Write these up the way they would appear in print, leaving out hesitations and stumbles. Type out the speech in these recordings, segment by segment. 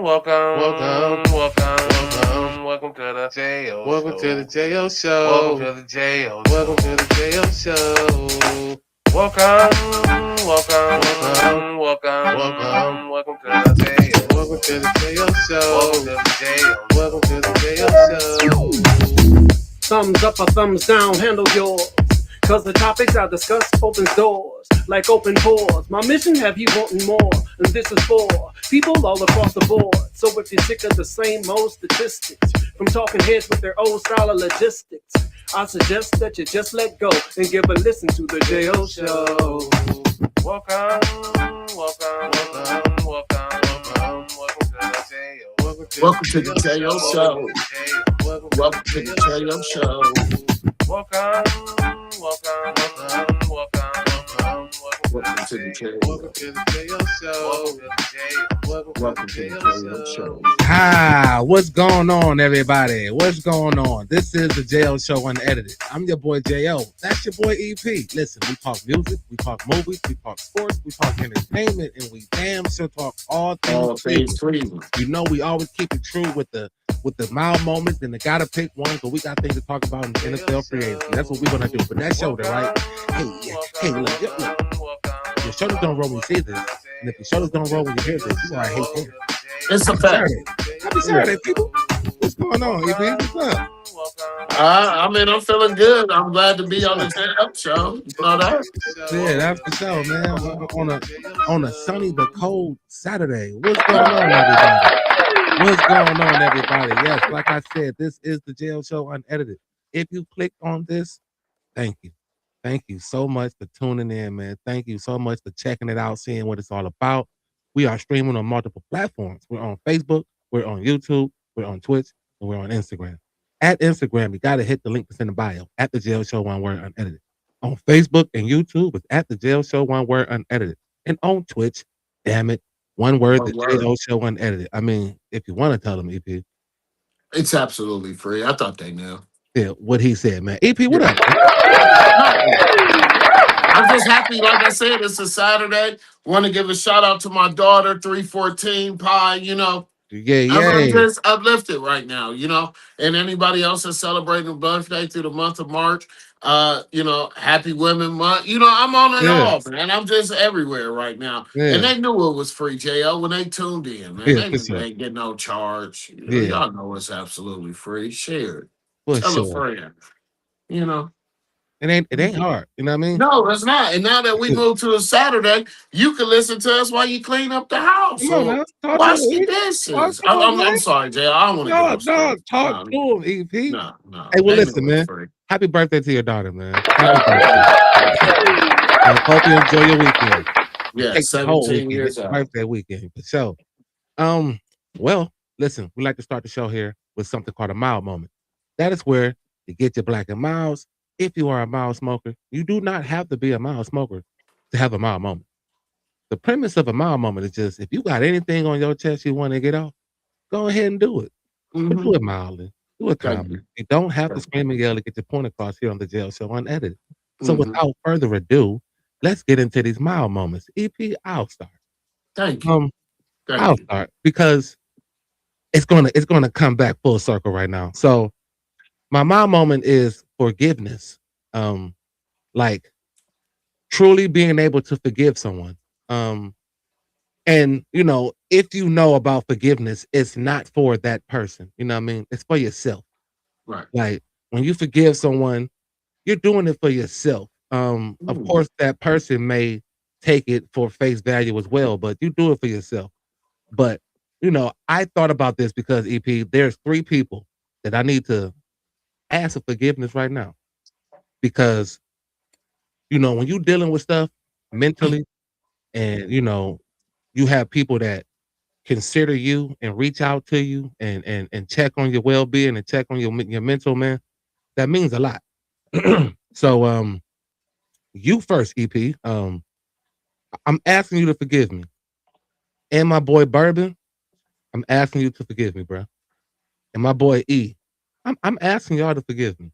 Welcome to the J.O. Welcome Show. to the J.O. Show. Welcome to the J.O. Show. Welcome to the J.O. Show. Welcome to the J.O. Welcome to the J.O. Show. Welcome to the J.O. Welcome to the J.O. Show. Thumbs up or thumbs down, handle yours. Cause the topics I discuss opens doors, like open pores. My mission have you wanting more, and this is for people all across the board. So if you're sick of the same old statistics, from talking heads with their old style of logistics, I suggest that you just let go and give a listen to the J.O. Show. Welcome to the J.O. Welcome to the J.O. Show. Welcome to the J.O. Show. Welcome to the J.O. Welcome to the J.O. Show. Hi, what's going on, everybody? What's going on? This is the J.O. Show Unedited. I'm your boy J.O. That's your boy EP. Listen, we talk music, we talk movies, we talk sports, we talk entertainment, and we damn sure talk all things free. You know, we always keep it true with the mild moments, and they gotta pick one, but we got things to talk about in the NFL free agency. That's what we're gonna do. But that shoulder, right? Hey, look. If your shoulders don't roll when you see this, and if your shoulders don't roll when you hear this, you gonna hate this. It's a fact. Happy Saturday, people. What's going on, EP? What's up? I'm feeling good. I'm glad to be on the J.O. Show. You know that? Yeah, that's the show, man. On a sunny but cold Saturday. What's going on, everybody? What's going on, everybody? Yes, like I said, this is the J.O. Show Unedited. If you click on this, thank you. Thank you so much for tuning in, man. Thank you so much for checking it out, seeing what it's all about. We are streaming on multiple platforms. We're on Facebook, we're on YouTube, we're on Twitch, and we're on Instagram. At Instagram, you got to hit the link that's in the bio, at the J.O. Show One Word Unedited. On Facebook and YouTube, it's at the J.O. Show One Word Unedited. And on Twitch, damn it, one word, the J.O. Show Unedited. I mean, if you want to tell them, EP. It's absolutely free. I thought they knew. Yeah, what he said, man. EP, what up? I'm just happy. Like I said, it's a Saturday. Want to give a shout out to my daughter, 314 Pi, you know. Yeah. I'm just uplifted right now, you know. And anybody else that's celebrating a birthday through the month of March, Happy Women Month. You know, I'm on and off, man. I'm just everywhere right now. Yeah. And they knew it was free, J.O., when they tuned in, man. They knew they ain't getting no charge. You know, y'all know it's absolutely free. Share it. Tell a friend. You know. It ain't hard. You know what I mean? No, it's not. And now that we moved to a Saturday, you can listen to us while you clean up the house. So wash the dishes. I'm sorry, Jay. I don't want to go. Talk to him, EP. No. Hey, well, listen, man. Happy birthday to your daughter, man. Happy birthday. I hope you enjoy your weekend. Yeah, 17 years old. Birthday weekend, for sure. Well, listen, we like to start the show here with something called a mild moment. That is where you get your black and milds. If you are a mild smoker, you do not have to be a mild smoker to have a mild moment. The premise of a mild moment is just, if you got anything on your chest you want to get off, go ahead and do it. But do it mildly. Do it calmly. You don't have to scream and yell to get your point across here on the J.O. Show Unedited. So without further ado, let's get into these mild moments. EP, I'll start. Thank you. I'll start because it's gonna come back full circle right now. So my mild moment is forgiveness. Like truly being able to forgive someone. And you know, if you know about forgiveness, it's not for that person. You know what I mean? It's for yourself. Right. Like when you forgive someone, you're doing it for yourself. Of course, that person may take it for face value as well, but you do it for yourself. But you know, I thought about this because EP, there's 3 people that I need to ask for forgiveness right now. Because, you know, when you're dealing with stuff mentally and, you know, you have people that consider you and reach out to you and check on your well-being and check on your mental, man, that means a lot. So, you first, EP, I'm asking you to forgive me. And my boy Bourbon, I'm asking you to forgive me, bro. And my boy E, I'm asking y'all to forgive me.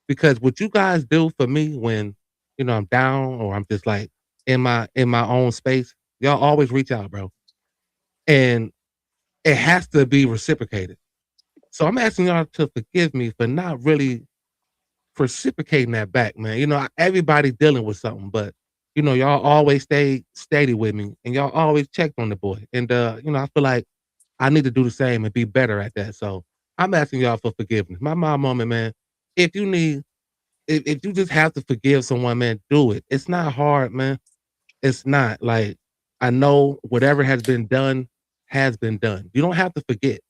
Because what you guys do for me when, you know, I'm down or I'm just like in my own space, y'all always reach out, bro. And it has to be reciprocated. So I'm asking y'all to forgive me for not really reciprocating that back, man. Everybody dealing with something, but y'all always stay steady with me and y'all always checked on the boy. And I feel like I need to do the same and be better at that. So I'm asking y'all for forgiveness. My mom moment, man. If you need if you just have to forgive someone, man, do it. It's not hard, man. It's not like I know whatever has been done has been done. You don't have to forget,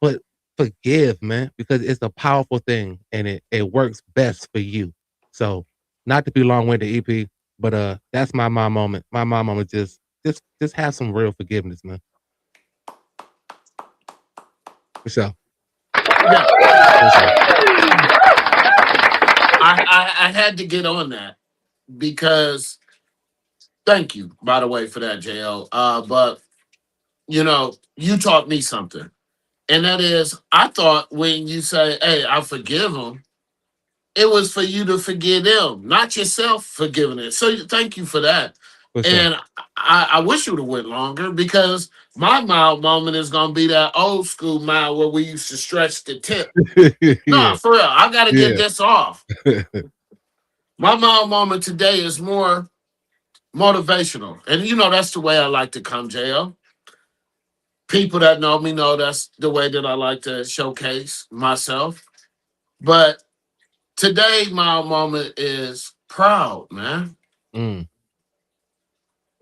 but forgive, man, because it's a powerful thing and it works best for you. So not to be long-winded, EP, but that's my mom moment. My mom moment just have some real forgiveness, man. For sure. Yeah. For sure. I had to get on that because thank you, by the way, for that, JL. But you taught me something. And that is, I thought when you say, hey, I forgive them, it was for you to forgive them, not yourself forgiving it. So thank you for that. For sure. And I wish you would have went longer because my mild moment is gonna be that old school mile where we used to stretch the tip. Yeah. No, for real, I gotta get Yeah. this off. My mild moment today is more motivational. And that's the way I like to come, JL. People that know me know that's the way that I like to showcase myself. But today, my moment is proud, man. Mm.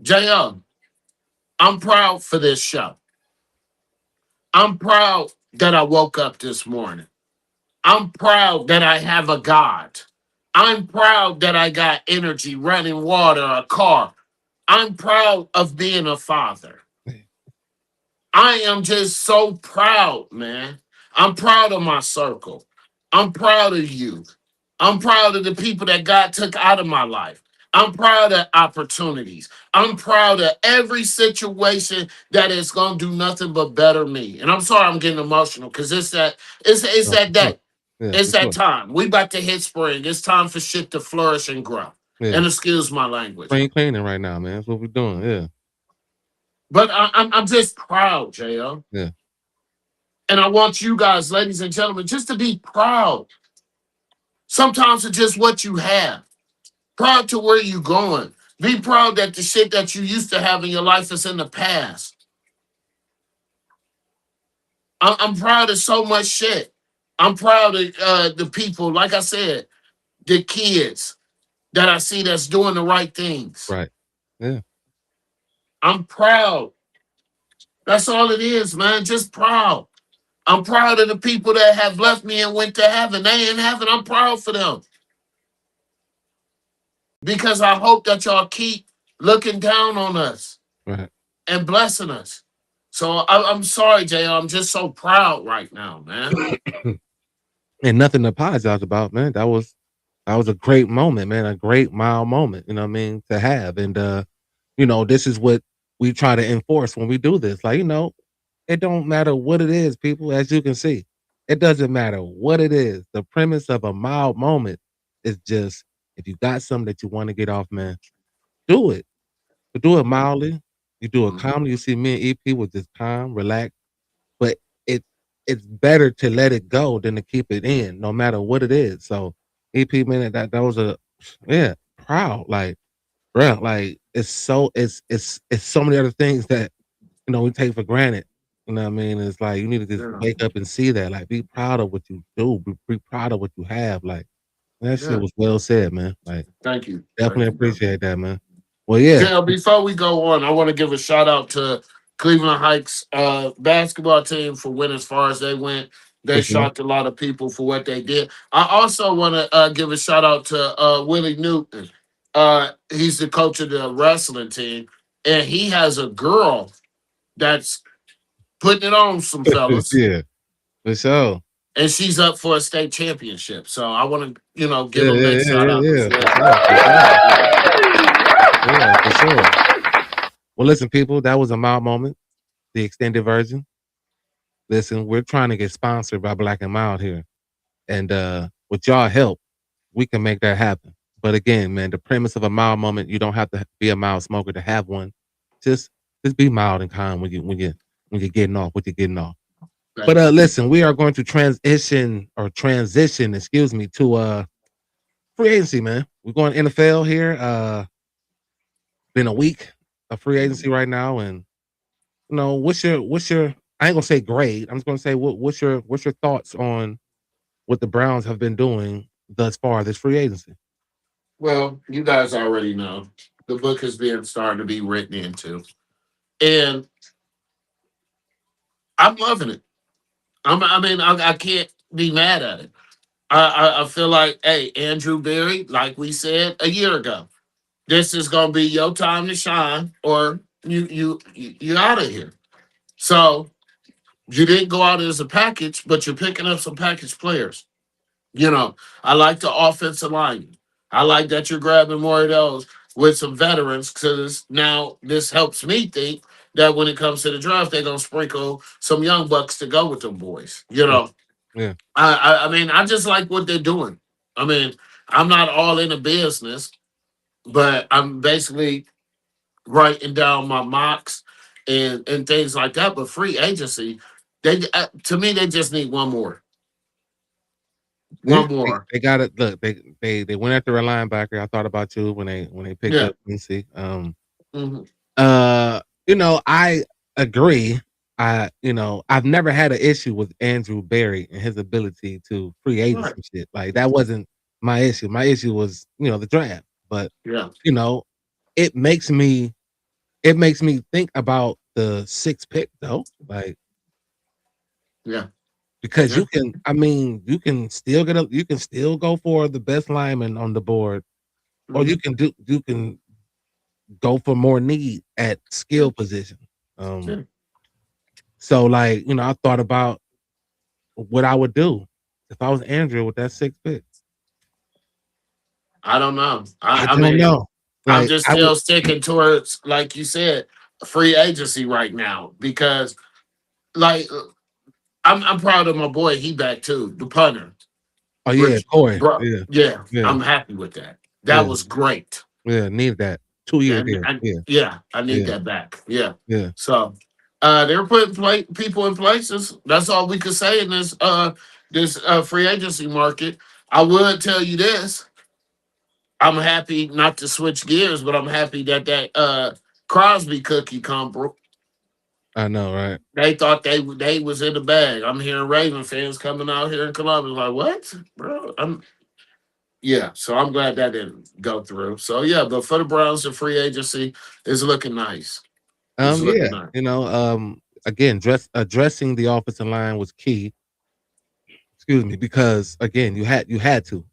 JL, I'm proud for this show. I'm proud that I woke up this morning. I'm proud that I have a God. I'm proud that I got energy, running water, a car. I'm proud of being a father. I am just so proud, man. I'm proud of my circle. I'm proud of you. I'm proud of the people that God took out of my life. I'm proud of opportunities. I'm proud of every situation that is gonna do nothing but better me. And I'm sorry I'm getting emotional because it's No, that for sure. day. Yeah, It's for that sure. time. We about to hit spring. It's time for shit to flourish and grow. Yeah. And excuse my language. Spring cleaning right now, man. That's what we're doing. Yeah. But I'm just proud, JL. Yeah. And I want you guys, ladies and gentlemen, just to be proud. Sometimes it's just what you have. Proud to where you going. Be proud that the shit that you used to have in your life is in the past. I'm proud of so much shit. I'm proud of the people, like I said, the kids that I see that's doing the right things. Right. Yeah. I'm proud. That's all it is, man. Just proud. I'm proud of the people that have left me and went to heaven. They in heaven. I'm proud for them. Because I hope that y'all keep looking down on us Right. and blessing us. So I'm sorry, Jay. I'm just so proud right now, man. And nothing to apologize about, man. That was a great moment, man. A great mild moment, you know what I mean, to have. And this is what we try to enforce when we do this. Like, it don't matter what it is, people, as you can see. It doesn't matter what it is. The premise of a mild moment is just if you got something that you want to get off, man, do it. But do it mildly. You do it Mhm. calmly. You see me and EP was just calm, relaxed. But it it's better to let it go than to keep it in, no matter what it is. So EP, man, that was yeah, proud. Like, bro, like it's so many other things that we take for granted. You know what I mean? It's like you need to just Yeah, wake up and see that. Like, be proud of what you do. Be proud of what you have. Like, that shit yeah. was well said, man. Like, Thank you. definitely Thank you, bro. appreciate that, man. Well, yeah, JL, before we go on, I want to give a shout out to Cleveland Heights basketball team for winning as far as they went. for They sure. shocked a lot of people for what they did. I also want to give a shout out to Willie Newton. He's the coach of the wrestling team, and he has a girl that's putting it on some fellas, Yeah, for sure. and she's up for a state championship. So I want to, give Yeah, them yeah, that yeah, shout yeah, out as yeah, for well. sure, for sure. Yeah. Yeah, for sure. Well, listen, people, that was a mild moment, the extended version. Listen, we're trying to get sponsored by Black and Mild here. And with y'all help, we can make that happen. But again, man, the premise of a mild moment, you don't have to be a mild smoker to have one. Just just be mild and calm when when you're getting off, what you're getting off. But listen, we are going to transition, excuse me, to free agency, man. We're going NFL here. Been a week of free agency right now, and what's your I ain't gonna say grade. I'm just gonna say what's your thoughts on what the Browns have been doing thus far this free agency? Well, you guys already know the book is being starting to be written into, and I'm loving it. I can't be mad at it. I feel like, hey, Andrew Berry, like we said a year ago, this is gonna be your time to shine, or you out of here. So you didn't go out as a package, but you're picking up some package players. You know, I like the offensive line. I like that you're grabbing more of those with some veterans because now this helps me think that when it comes to the draft, they're gonna sprinkle some young bucks to go with them boys. Yeah. Yeah. I just like what they're doing. I mean, I'm not all in the business, but I'm basically writing down my mocks and things like that. But free agency, they to me they just need one more, Yeah, one more. they got it. Look, they went after a linebacker. I thought about you when they picked Yeah. up Quincy. Mhm. I agree. I've never had an issue with Andrew Berry and his ability to free agent Right. some shit. Like that wasn't my issue. My issue was, the draft. But, Yeah. you know, it makes me think about the sixth pick though. Like Yeah. because Yeah. you can still you can still go for the best lineman on the board, or Mhm. you can go for more need at Yeah. skill position. Um, Yeah. so like, I thought about what I would do if I was Andrew with that sixth pick. I don't know. I I don't mean, know. I'm Like just I would still sticking towards, like you said, free agency right now because, like, I'm proud of my boy. He back too, the punter, oh yeah, Rich. Corey. Bro, Yeah, yeah, yeah, I'm happy with that. That yeah, was great. yeah. Need that 2 year And, deal. and Yeah, yeah, I need yeah, that back. Yeah. yeah. So they're putting people in places. That's all we could say in this free agency market. I would tell you this. I'm happy not to switch gears, but I'm happy that Crosby cookie crumble. I know, right? They thought they was in the bag. I'm hearing Raven fans coming out here in Columbus like, what, bro? Yeah, so I'm glad that didn't go through. So yeah, but for the Browns, the free agency is looking nice. It's looking Yeah. nice. Again, addressing the offensive line was key. Excuse me, because again, you had to.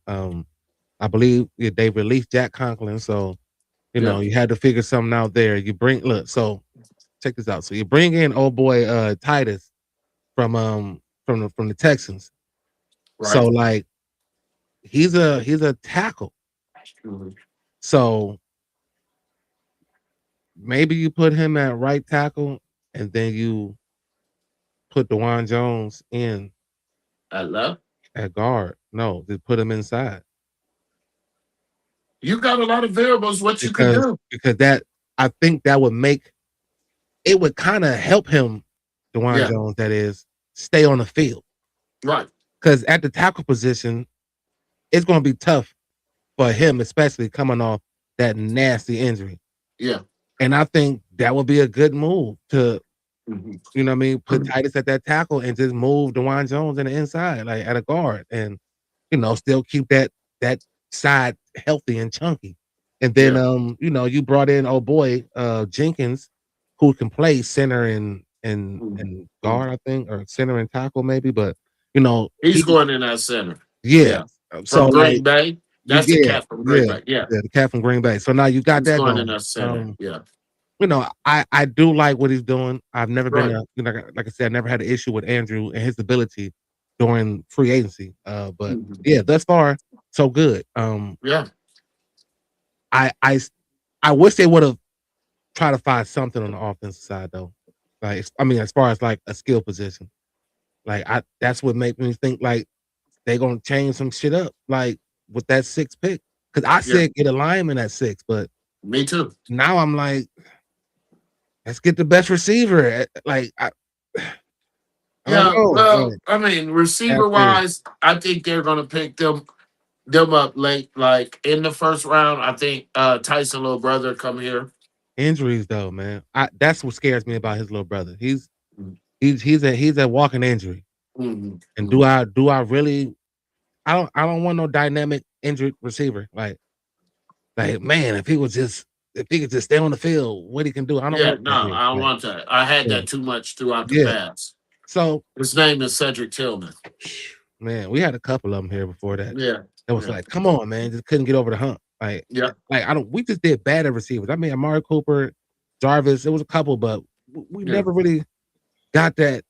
I believe they released Jack Conklin, so Yeah, you had to figure something out there. So check this out. So you bring in old boy Titus from the Texans. So right. like he's a tackle. Mhm. So maybe you put him at right tackle and then you put Dewan Jones in I love. at guard. No, just put him inside You got a lot of variables. What you could because do? that I think that would kind of help him, Dewan Yeah, Jones, that is, stay on the field. right. Because at the tackle position, it's going to be tough for him, especially coming off that nasty injury. Yeah. And I think that would be a good move to, Mhm. what I mean, put Titus at that tackle and just move Dewan Jones in the inside, like at a guard, and still keep that side healthy and chunky. And then Yeah. you brought in oh boy, Jenkins, who can play center Mhm. and Mhm. guard, I think, or center and tackle maybe, but He's he going in that center. yeah. Yeah, So from like Green Bay. That's the yeah, cat from Green yeah, Bay. Yeah, yeah, the cat from Green Bay. So now you got he's that going in going. that center. Yeah, I do like what he's doing. I've never been right. like I said, I never had an issue with Andrew and his ability during free agency. But Mhm. yeah, thus far so good. Yeah, I I s- I wish they would have tried to find something on the offensive side though. Like I mean, as far as like a skill position, like that's what made me think like they gonna change some shit up like with that sixth pick. Because I yeah. said get a lineman at six, but Me too. now I'm like, let's get the best receiver. Like I don't Yeah, know. well, Like, I mean, receiver after wise, I think they're gonna pick them up late, like in the first round. I think Tyson little brother come here. injuries though, man, that's what scares me about his little brother. He's Mhm, he's a walking injury. mhm, And mhm. do I really? I don't want no dynamic injured receiver. Like man, if he could just stay on the field, what he can do, I don't Yeah, want no, that here. I don't Like, want that. I had yeah, that too much throughout the yeah. past. So His name is Cedric Tillman. man, we had a couple of them here before that. Yeah, It was yeah, like, come on, man, just couldn't get over the hump. yeah, I don't. We just did bad at receivers. I mean, Amari Cooper, Jarvis, it was a couple, but we yeah, never really got that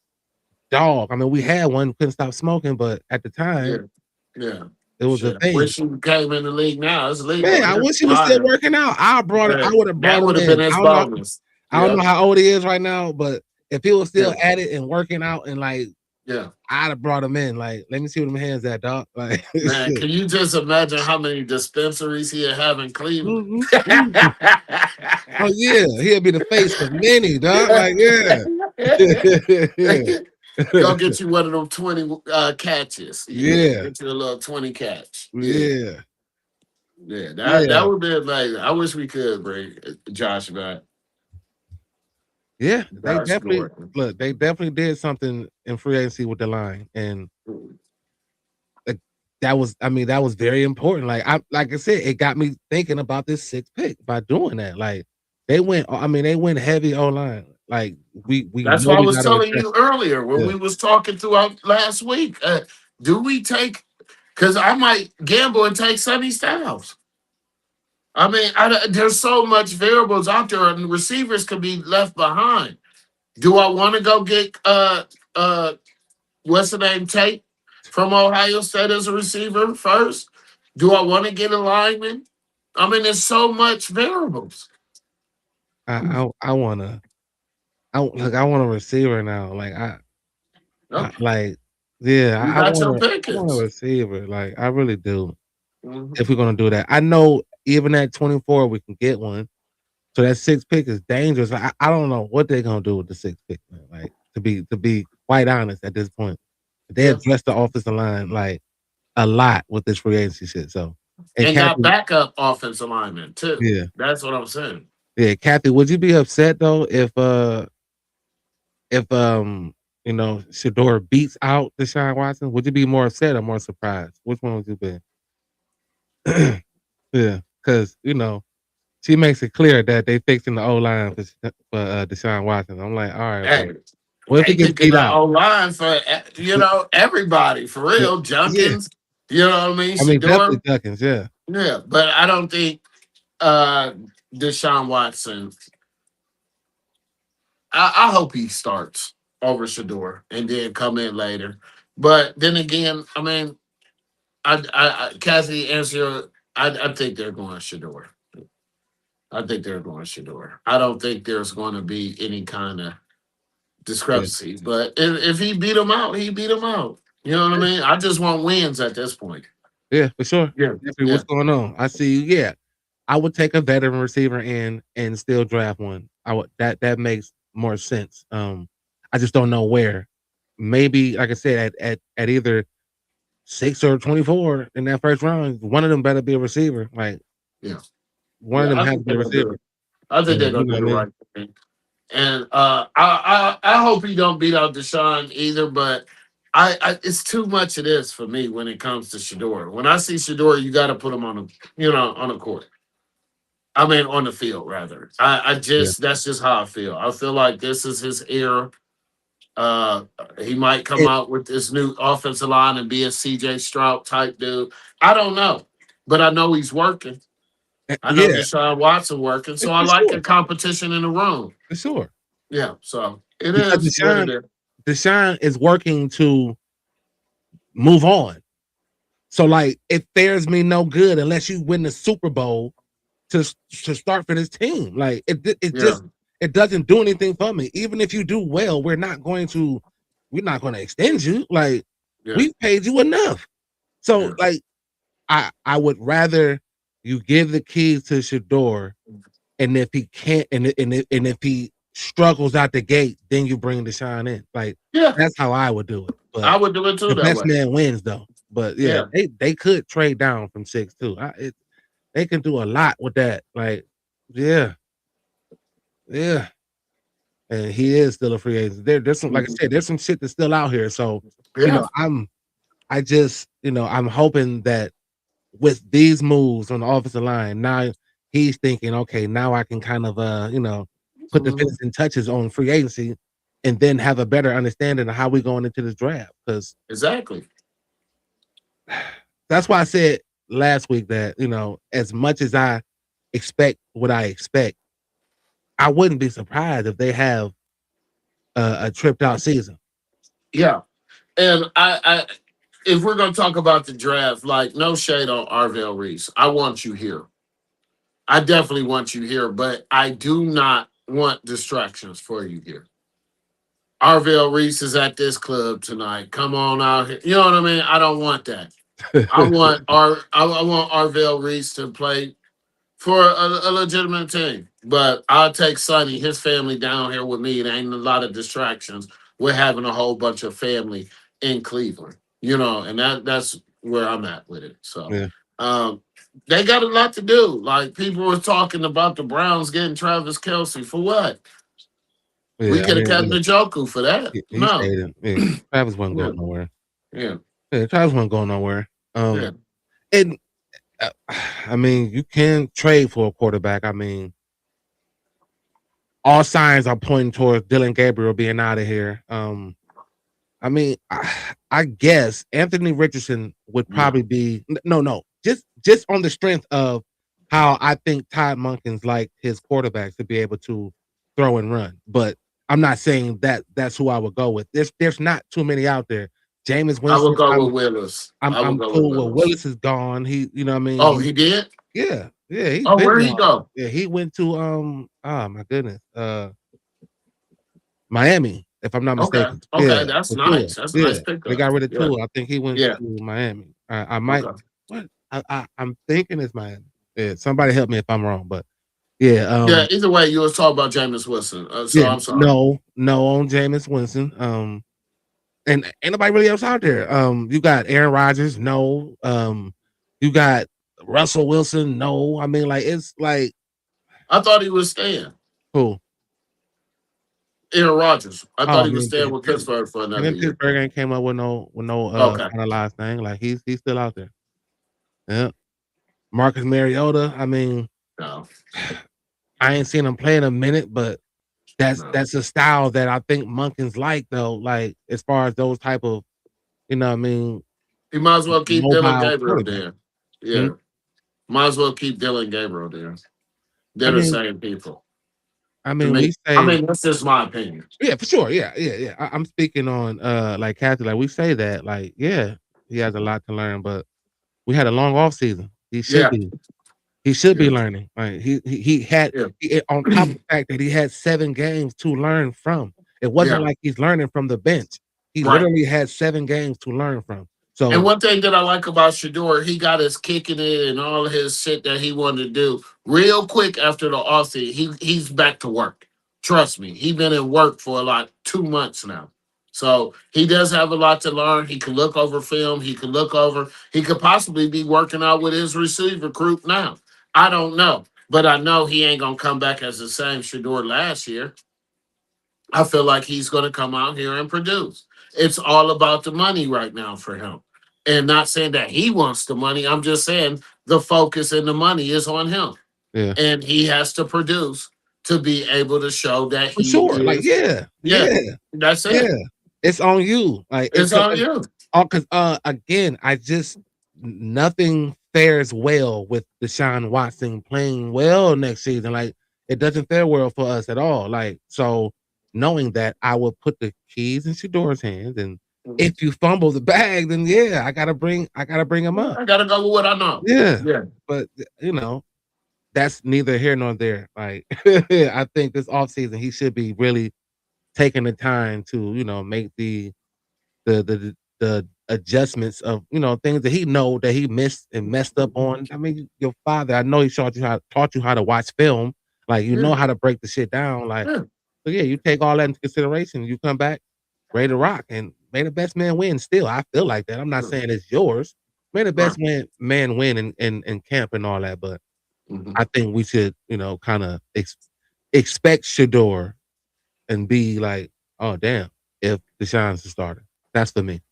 dog. I mean, we had one, couldn't stop smoking, but at the yeah, time, yeah. it was a Shit, I thing. wish he came in the league now. It's Man, legal. I They're wish he was still flying. working out. I Right. would have brought That him would have been in. his bonus. I don't Yeah, know how old he is right now, but if he was yeah, still at it and working out and like yeah. I'd have brought him in. Like, let me see what them hands at, dog. Like, Man, shit. can you just imagine how many dispensaries he'd have in Cleveland? Mhm, mhm. Oh yeah, he'll be the face of many, dog. Like, yeah. Go get you one of them 20 catches. Yeah, Yeah. get you a little 20 catch. Yeah, Yeah. yeah. That Yeah. would be amazing. I wish we could bring Josh back. Yeah. Josh Gordon. They definitely did something in free agency with the line. And like, that was very important. Like I said, it got me thinking about this sixth pick by doing that. Like they went heavy O-line. Like we That's know why I we was gotta telling address. you earlier when Yeah. we was talking throughout last week. Do we take? Because I might gamble and take Sonny Styles. I mean, there's so much variables out there, and receivers could be left behind. Do I want to go get what's the name Tate from Ohio State as a receiver first? Do I want to get a lineman? I mean, there's so much variables. I wanna I want a receiver now. I Okay, like yeah, you got your I want a pickings. receiver. Like I really do. Mhm. If we're gonna do that. I know even at 24 we can get one. So that sixth pick is dangerous. I don't know what they're gonna do with the sixth pick, man. Like to be quite honest at this point. They Yeah, addressed the offensive line like a lot with this free agency shit. So and and got Kathy, backup offensive linemen too. yeah, That's what I'm saying. yeah, Kathy, would you be upset though if you know Shador beats out Deshaun Watson? Would you be more upset or more surprised? Which one would you be? Yeah, because you know she makes it clear that they fixing the O line for Deshaun Watson. I'm like, all right, but Hey, what if he they gets picking beat the out? O line for everybody for real. Yeah, Junkins, you know what I mean? I mean definitely Shador, Duckins. Yeah, yeah, but I don't think uh Deshaun Watson. I hope he starts over Shador and then come in later. But then again, I mean, Kathy, answer. I think they're going Shador. I think they're going Shador. I don't think there's going to be any kind of yeah, discrepancy. But if he beat him out, he beat him out. You know what I mean? I just want wins at this point. yeah, for sure. Yeah, Jeffrey, yeah, what's going on? I see. Yeah, I would take a veteran receiver in and still draft one. I would that makes more sense. I just don't know where. Maybe, like I said, at either 6 or 24 in that first round, one of them better be a receiver. Like yeah, one of yeah. them I has to think be a they're gonna do receiver. it. I think they're You gonna know do what the I mean? right thing. And I hope he don't beat out Deshaun either. But it's too much of this for me when it comes to Shador. When I see Shador, you got to put him on on the court. I mean, on the field rather. I Yeah. just that's just how I feel. I feel like this is his era. Uh, he might come It, out with this new offensive line and be a CJ Stroud type dude. I don't know, but I know he's working. I know yeah, Deshaun Watson working, so I for like sure, the competition in the room. for sure. Yeah, so it Because is what it is. Deshaun is working to move on. So like it fares me no good unless you win the Super Bowl to start for this team. Like it Yeah, just it doesn't do anything for me. Even if you do well, we're not going to extend you. Like yeah, we've paid you enough. So yeah, like I would rather you give the keys to Shador, and if he can't, and if he struggles out the gate, then you bring Deshaun in. Like Yeah, that's how I would do it. But I would do it too the that best way. man wins though. But yeah, Yeah. they could trade down from 6 too. They can do a lot with that. Like, yeah, yeah. And he is still a free agent. There's some, like I said, there's some shit that's still out here. So, Yeah. I just, I'm hoping that with these moves on the offensive line, now he's thinking, okay, now I can kind of, put the finishing touches on free agency, and then have a better understanding of how we're going into this draft. Because Exactly. that's why I said last week that as much as I expect what I expect, I wouldn't be surprised if they have a tripped out season. Yeah. And I if we're gonna talk about the draft, like no shade on Arvell Reese. I want you here. I definitely want you here, but I do not want distractions for you here. Arvell Reese is at this club tonight. Come on out here. You know what I mean? I don't want that. I want I want Arvell Reese to play for a legitimate team. But I'll take Sonny, his family down here with me. There ain't a lot of distractions. We're having a whole bunch of family in Cleveland, and that's where I'm at with it. So Yeah. they got a lot to do. Like people were talking about the Browns getting Travis Kelce for what? Yeah, We could have kept Njoku for that. he No. stayed in. Travis wasn't Yeah. going nowhere. Yeah. Travis wasn't going nowhere. Yeah. And I mean, you can trade for a quarterback. I mean, all signs are pointing towards Dylan Gabriel being out of here. I mean, I guess Anthony Richardson would probably be no, just on the strength of how I think Todd Monken's like his quarterbacks to be able to throw and run. But I'm not saying that that's who I would go with. There's not too many out there. Jameis Winston. I would go with Willis. I'm cool with Willis is gone. He, you know what I mean? Oh, he did? Yeah. He's Oh, been where'd he gone. go? Yeah, he went to oh my goodness. Miami, if I'm not mistaken. Okay, Yeah, that's for nice. Tua. That's a nice Yeah, pickup. they got rid of Yeah. Tua. I think he went Yeah. to Miami. I might. Okay. What? I'm thinking it's Miami. Yeah, somebody help me if I'm wrong, but yeah. Yeah. Either way, you was talking about Jameis Winston. So Yeah, I'm sorry. no on Jameis Winston. And ain't nobody really else out there. You got Aaron Rodgers. No. You got Russell Wilson. No. I mean, like it's like I thought he was staying. who? Aaron Rodgers. I thought he was staying man, with Pittsburgh for and another then year. Pittsburgh ain't came up with no Okay. finalized thing. Like he's still out there. Yeah. Marcus Mariota. I mean, No. I ain't seen him play in a minute, but No. that's a style that I think Monken's like though. Like as far as those type of, you know what I mean, He might as well keep Dylan mobile Gabriel quarterback. there. Yeah. Might as well keep Dylan Gabriel there. They're the same people. I mean, me. we say, I mean, that's just my opinion. yeah, for sure. Yeah. I'm speaking on like Kathy, like we say that, like, yeah, he has a lot to learn, but we had a long off season. He should be. He should be learning. Like he had on top of the fact that he had 7 games to learn from. It wasn't like he's learning from the bench. He literally had 7 games to learn from. So, and one thing that I like about Shador, he got his kicking it and all of his shit that he wanted to do real quick after the offseason. He's back to work. Trust me, he's been in work for like 2 months now. So he does have a lot to learn. He can look over film. He could possibly be working out with his receiver group now. I don't know, but I know he ain't gonna come back as the same Shador last year. I feel like he's gonna come out here and produce. It's all about the money right now for him. And not saying that he wants the money. I'm just saying the focus and the money is on him. yeah. And he has to produce to be able to show that For he sure. is. Like, yeah. That's it. Yeah. It's on you. Like It's on you. Because again, nothing fares well with Deshaun Watson playing well next season. Like it doesn't fare well for us at all. Like so, knowing that, I will put the keys in Shador's hands, and if you fumble the bag, then yeah, I gotta bring him up. I gotta go with what I know. Yeah. But that's neither here nor there. Like I think this offseason he should be really taking the time to make the adjustments of things that he know that he missed and messed up on. I mean, your father, I know he taught you how to watch film. Like know how to break the shit down. Like So yeah, you take all that into consideration. You come back ready to rock, and may the best man win. Still, I feel like that. I'm not saying it's yours. May the Right. best man win in camp and all that. But Mhm. I think we should, kind of expect Shador and be like, oh damn, if Deshaun's the starter. That's for me.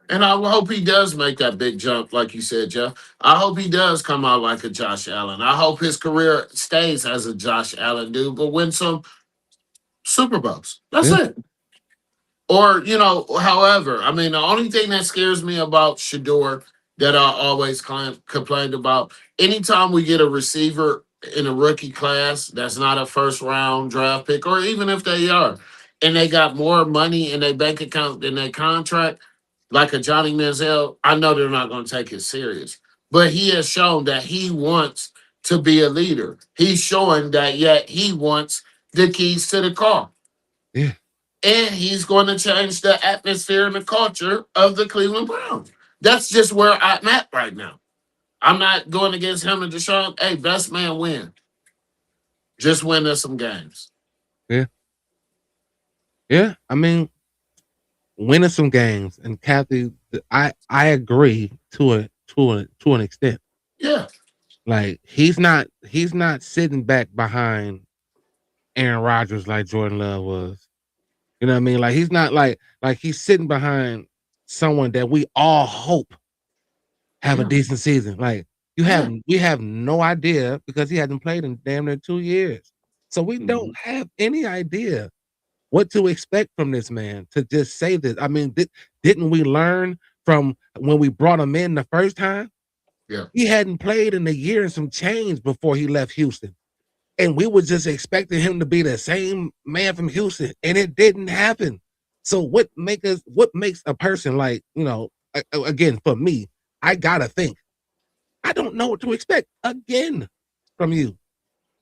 And I hope he does make that big jump, like you said, Jeff. I hope he does come out like a Josh Allen. I hope his career stays as a Josh Allen dude, but win some Super Bowls. That's Yeah, it. Or, however, I mean, the only thing that scares me about Shador that I always complained about, anytime we get a receiver in a rookie class that's not a first round draft pick, or even if they are, and they got more money in their bank account than their contract, like a Johnny Manziel, I know they're not going to take it serious. But he has shown that he wants to be a leader. He's showing that yet he wants the keys to the car, yeah, and he's going to change the atmosphere and the culture of the Cleveland Browns. That's just where I'm at right now. I'm not going against him and Deshaun. Hey, best man win. Just win us some games. yeah, yeah. I mean, winning some games, and Kathy, I agree to an extent. Yeah. Like he's not sitting back behind Aaron Rodgers like Jordan Love was. You know what I mean? Like he's not like he's sitting behind someone that we all hope have a Yeah. decent season. Like Yeah. we have no idea because he hasn't played in damn near 2 years. So we don't Mhm. have any idea what to expect from this man to just say this. I mean, didn't we learn from when we brought him in the first time? Yeah. He hadn't played in a year and some change before he left Houston. And we were just expecting him to be the same man from Houston, and it didn't happen. So what makes a person like, again, for me, I gotta think. I don't know what to expect again from you.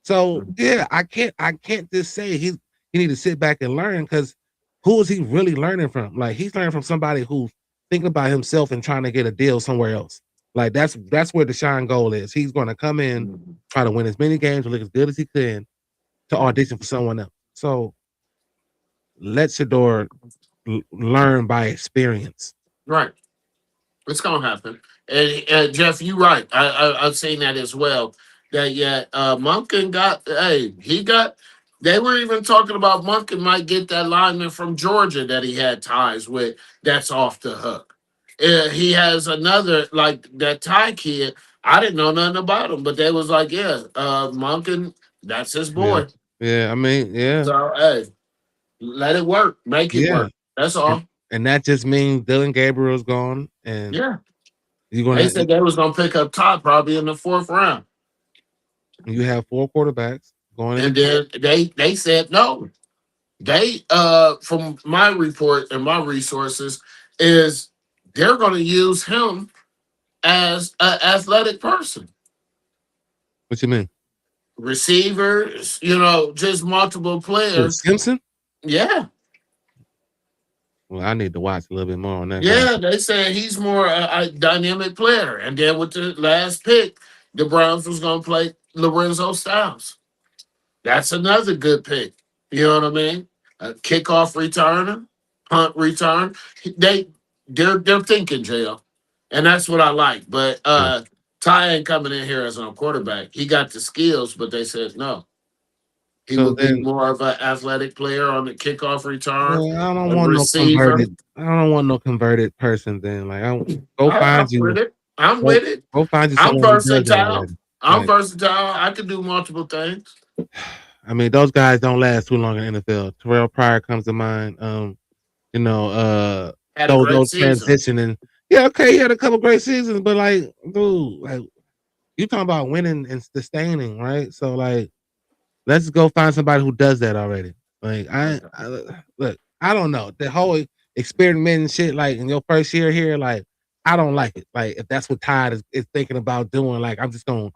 So Mhm. yeah, I can't just say he need to sit back and learn because who is he really learning from? Like he's learning from somebody who's thinking about himself and trying to get a deal somewhere else. Like that's where Deshaun goal is. He's gonna come in, Mhm. try to win as many games, look as good as he can to Mhm. audition for someone else. So let Shador learn by experience. Right. It's gonna happen. And Jeff, you're right. I've seen that as well. That yeah, Monken got. Hey, he got. They were even talking about Monken might get that lineman from Georgia that he had ties with. That's off the hook. He has another like that Thai kid. I didn't know nothing about him, but they was like, yeah, Monken, that's his Yeah. boy. Yeah. I mean, yeah. So hey, let it work, make it Yeah. work. That's And, all. and that just means Dylan Gabriel's gone and Yeah, you're they gonna said they was gonna pick up Todd probably in the fourth round. you have 4 quarterbacks going into And camp. then they said no. They from my report and my resources is they're going to use him as an athletic person, What you mean? receivers, just multiple Oh, players. Simpson? Yeah, Well, I need to watch a little bit more on that guy. yeah. They said he's more a dynamic player. And then with the last pick, the Browns was going to play Lorenzo Styles. That's another good pick. You know what I mean? A kickoff returner, punt return. They they're thinking, JL. And that's what I like. But Yeah. Ty ain't coming in here as a quarterback. He got the skills, but they said no. He So would be then, more of an athletic player on the kickoff return, well, I don't a want no receiver. converted. I don't want no converted person. Then, like, go I'm find you, with it. I'm go, with it. go find you I'm someone who does that versatile. already. I'm Like, versatile. I can do multiple things. I mean, those guys don't last too long in the NFL. Terrell Pryor comes to mind. You know, Had a great those season. transitioning. Yeah, okay, he had a couple great seasons, but like, dude, like you talking about winning and sustaining, right? So like, let's go find somebody who does that already. Like, Okay. look, I don't know the whole experiment and shit. Like in your first year here, like I don't like it. Like if that's what Todd is thinking about doing, like I'm just gonna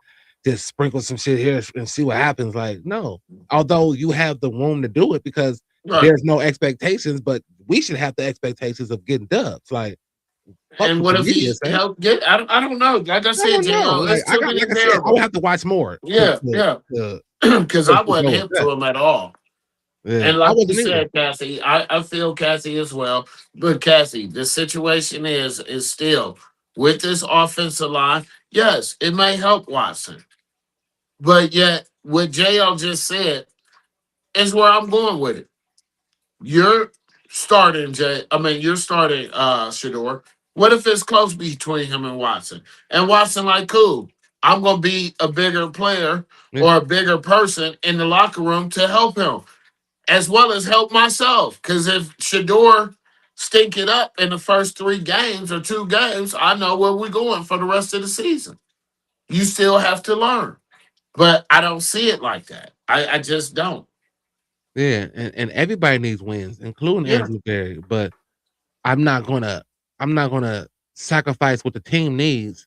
just sprinkle some shit here and see what happens. Like no, although you have the room to do it because Right. there's no expectations, but we should have the expectations of getting dubs. Like fuck And what what the if media he say. helped get? I don't know. Like I I said, don't know. JL, Like it's too many like I said, I would variables. have to watch more to Yeah, to, yeah. to, Because I to wasn't go with hip that. to him at all. Yeah, And I like you wasn't either. said, Cassie, I feel Cassie as well. But Cassie, the situation is still with this offensive line. Yes, it may help Watson, but yet what JL just said is where I'm going with it. You're starting Jay. I mean, you're starting Shador. What if it's close between him and Watson? And Watson like, cool. I'm gonna be a bigger player Yeah, or a bigger person in the locker room to help him, as well as help myself. Because if Shador stink it up in the first 3 games or 2 games, I know where we're going for the rest of the season. You still have to learn. But I don't see it like that. I just don't. yeah, and everybody needs wins, including Yeah. Andrew Berry. But I'm not gonna I'm not gonna sacrifice what the team needs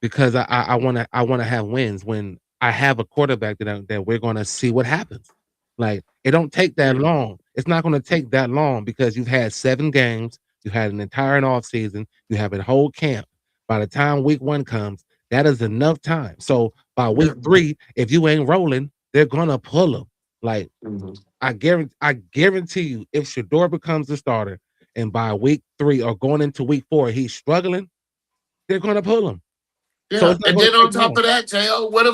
because I wanna have wins when I have a quarterback that we're gonna see what happens. Like, it don't take that Yeah. long. It's not gonna take that long because you've had 7 games, you had an entire off season, you have a whole camp. By the time week 1 comes, that is enough time. So, by Yeah. week 3, if you ain't rolling, they're gonna pull them. Like, Mhm. I guarantee you, if Shador becomes the starter and by week 3 or going into week 4, he's struggling, they're gonna pull him. So Yeah. it's not And gonna then on take top long. of that, Jo, what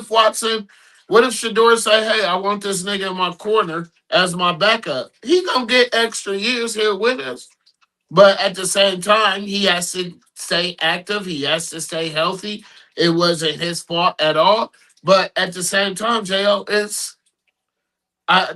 if Shador say, hey, I want this nigga in my corner as my backup? He gonna get extra years here with us. But at the same time, he has to stay active. He has to stay healthy. It wasn't his fault at all. But at the same time, JL, it's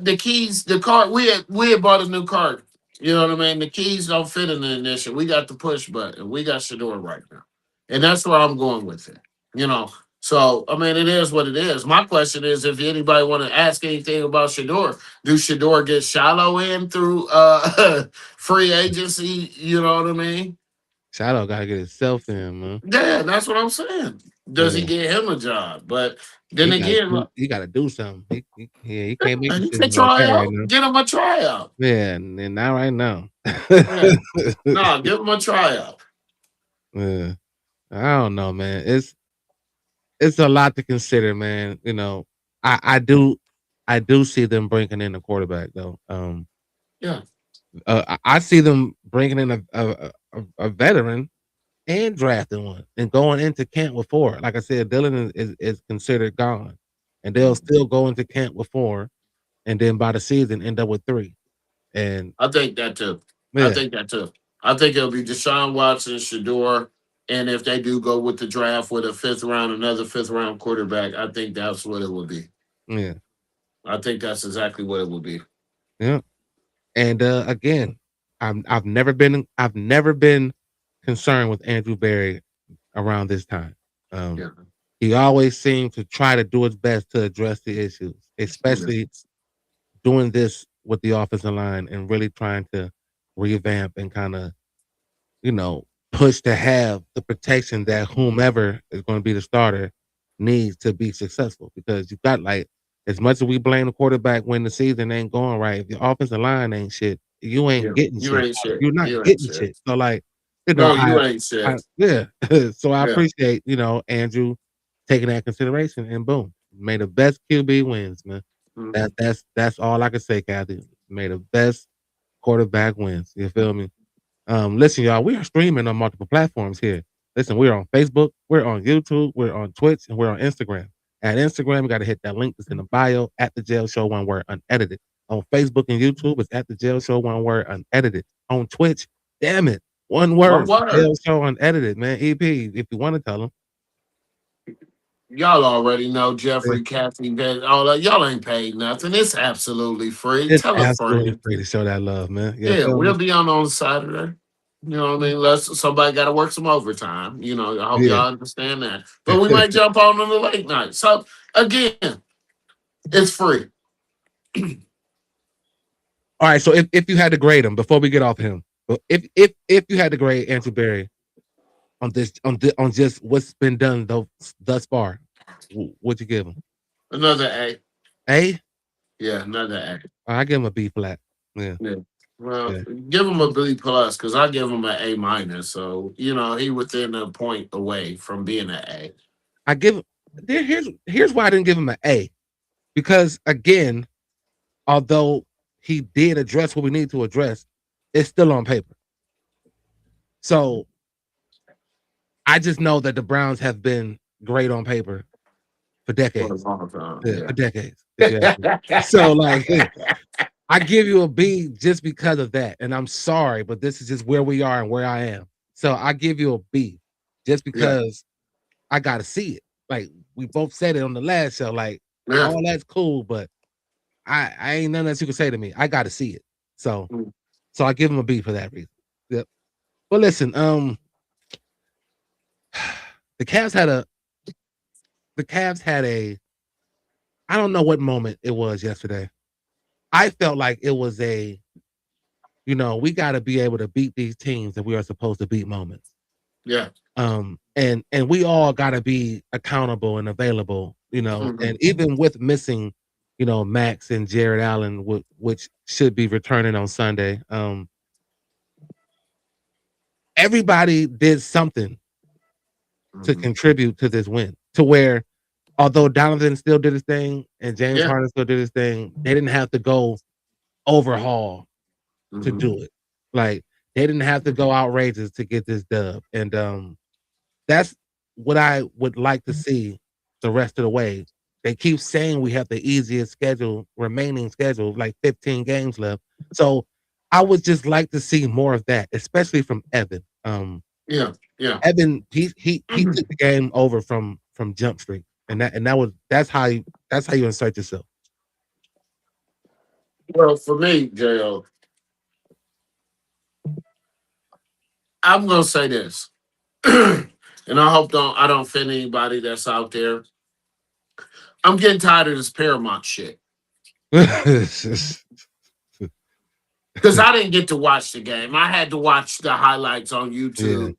the keys, the card. We had bought a new card. You know what I mean? The keys don't fit in the ignition. We got the push button. We got Shador right now, and that's where I'm going with it. You know. So I mean, it is what it is. My question is, if anybody want to ask anything about Shador, do Shador get shallow in through free agency? You know what I mean? Shiloh gotta get himself in, man. Yeah, that's what I'm saying. Does he Yeah, get him a job? But then again, look, he gotta do something. He can't make he can decisions like try that right out. now. Get him a tryout. Yeah, and not right now. Yeah. No, give him a tryout. Yeah, I don't know, man. It's a lot to consider, man. You know, I do see them bringing in a quarterback though. Yeah. I see them bringing in a veteran and drafting one and going into camp with 4. Like I said, Dylan is considered gone, and they'll still go into camp with 4, and then by the season end up with 3. And I think that too. I yeah, think that too. I think it'll be Deshaun Watson, Shador, and if they do go with the draft with a fifth round, another fifth round quarterback, I think that's what it would be. yeah, I think that's exactly what it would be. yeah. And again, I've never been concerned with Andrew Berry around this time. Um, Yeah. he always seemed to try to do his best to address the issues, Yeah. especially doing this with the offensive line and really trying to revamp and kind of, push to have the protection that whomever is going to be the starter needs to be successful. Because you got like, as much as we blame the quarterback when the season ain't going right, if your offensive line ain't shit, you ain't Yeah. getting You shit. ain't shit. You're not You ain't getting shit. shit. So like, No, I you ain't I shit. yeah. So I Yeah. appreciate, Andrew taking that consideration and boom. May the best QB wins, man. Mhm. That's all I can say, Kathy. May the best quarterback wins. You feel me? Listen, y'all, we are streaming on multiple platforms here. Listen, we're on Facebook, we're on YouTube, we're on Twitch, and we're on Instagram. At Instagram, you got to hit that link that's in the bio at the Jail Show, one word, unedited. On Facebook and YouTube, it's at the Jail Show, one word, unedited. On Twitch, damn it, one One word, word. Jail Show, unedited, man. EP, if you want to tell them. Y'all already know Yeah, Jeffrey, Kathy, Ben, all that. Y'all ain't paid nothing. It's absolutely free. it's Tell a absolutely friend. free to show that love, man. You Yeah, feel me? we'll be on Saturday. You know what I mean? Unless somebody got to work some overtime. You know, I hope Yeah. y'all understand that. But we might jump on the late night. So again, it's free. All right, so if you had to grade him before we get off him, but if you had to grade Andrew Berry on just what's been done thus far, what'd you give him? Another A. A? Yeah, another A. I give him a B flat. Yeah, Yeah. Well, yeah. give him a B plus because I give him an A minus. So you know he within a point away from being an A. I give here's why I didn't give him an A. Because again, although he did address what we need to address, it's still on paper. So I just know that the Browns have been great on paper for decades. For decades. So like I give you a B just because of that. And I'm sorry, but this is just where we are and where I am. So I give you a B just because I gotta see it. Like we both said it on the last show. Like all that's cool, but I ain't nothing else you can say to me. I gotta see it. So I give him a B for that reason. Yep. But listen, the Cavs had a I don't know what moment it was yesterday. I felt like it was we got to be able to beat these teams that we are supposed to beat moments. Yeah. And we all got to be accountable and available, and even with missing, Max and Jared Allen, which should be returning on Sunday. Everybody did something to contribute to this win, to where although Donovan still did his thing and James Harden still did his thing, they didn't have to go overhaul to do it. Like they didn't have to go outrageous to get this dub. And that's what I would like to see the rest of the way. They keep saying we have the easiest remaining schedule, like 15 games left. So I would just like to see more of that, especially from Evan. Evan, he took the game over from Jump Street. And that's how you insert yourself. Well, for me, J.O., I'm gonna say this, and I hope I don't offend anybody that's out there. I'm getting tired of this Paramount shit because I didn't get to watch the game. I had to watch the highlights on YouTube,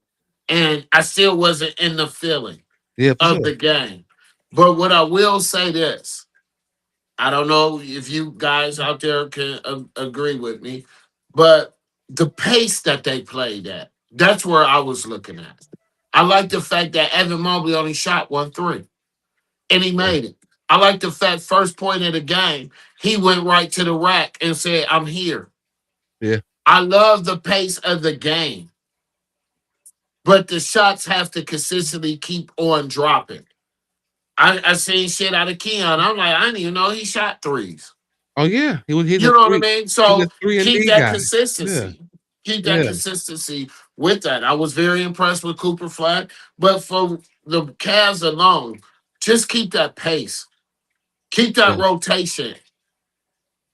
and I still wasn't in the feeling of the game. But what I will say this. I don't know if you guys out there can agree with me, but the pace that they played at, that's where I was looking at. I like the fact that Evan Mobley only shot 1 3, and he made it. I like the fact first point of the game, he went right to the rack and said, I'm here. Yeah. I love the pace of the game, but the shots have to consistently keep on dropping. I seen shit out of Keon. I'm like, I didn't even know he shot threes. Oh yeah, you know what I mean? So keep that guy. consistency. Yeah. Keep that consistency with that. I was very impressed with Cooper Flag, but for the Cavs alone, just keep that pace. Keep that rotation.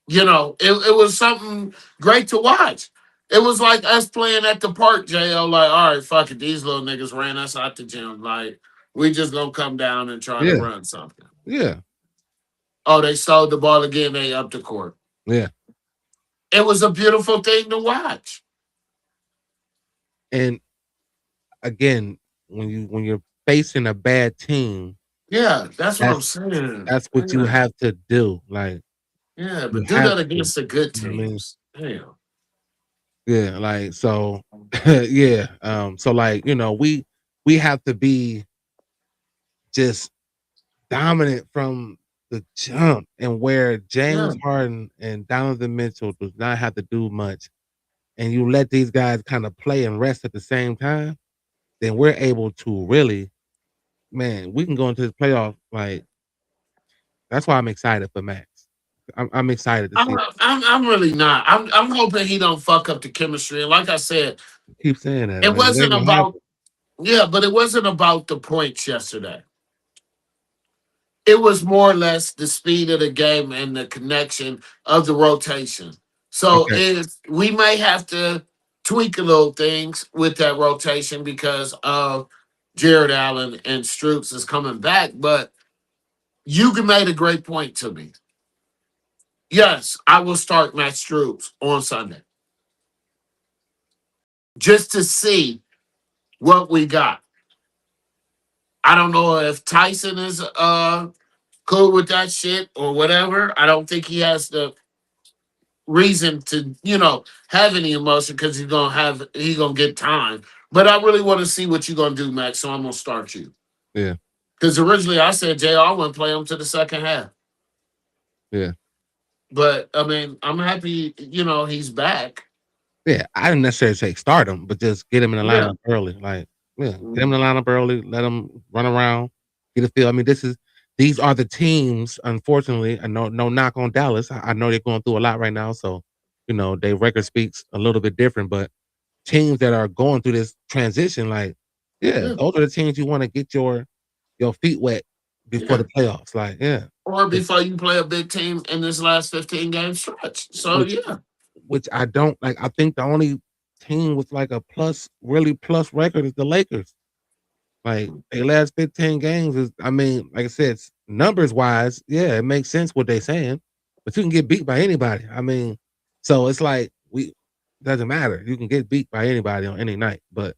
It was something great to watch. It was like us playing at the park, JL, like, all right, fuck it. These little niggas ran us out the gym. Like, we just gonna come down and try to run something. Yeah. Oh, they stole the ball again. They up the court. Yeah. It was a beautiful thing to watch. And again, when you're facing a bad team, that's what I'm saying. That's what you have to do. Like, but do that against the good teams. Damn. Yeah, like so. So like we have to be just dominant from the jump, and where James Harden and Donovan Mitchell does not have to do much, and you let these guys kind of play and rest at the same time, then we're able to really, man, we can go into this playoff. Like, that's why I'm excited for Max. I'm excited to see. I'm really not. I'm hoping he don't fuck up the chemistry. And like I said, keep saying that. It wasn't about but it wasn't about the points yesterday. It was more or less the speed of the game and the connection of the rotation. So we may have to tweak a little things with that rotation because of Jared Allen and Stroops is coming back. But you made a great point to me. Yes, I will start Matt Stroops on Sunday. Just to see what we got. I don't know if Tyson is cool with that shit or whatever. I don't think he has the reason to, have any emotion because he's gonna get time. But I really want to see what you're gonna do, Max. So I'm gonna start you. Yeah. Because originally I said JR wouldn't play him to the second half. Yeah. But I mean, I'm happy, he's back. Yeah, I didn't necessarily say start him, but just get him in the Yeah. lineup early. Like, yeah, get him Mhm. in the lineup early, let him run around, get a feel. I mean, these are the teams, unfortunately. I know no knock on Dallas. I know they're going through a lot right now, so their record speaks a little bit different, but teams that are going through this transition, like, yeah, Yeah. those are the teams you want to get your feet wet before Yeah. the playoffs. Like, yeah. Or before you play a big team in this last 15 game stretch. So Which yeah. which I don't like. I think the only team with like a really plus record is the Lakers. Like their last 15 games is, I mean, like I said, numbers wise, yeah, it makes sense what they're saying, but you can get beat by anybody. I mean, so it's like doesn't matter. You can get beat by anybody on any night, but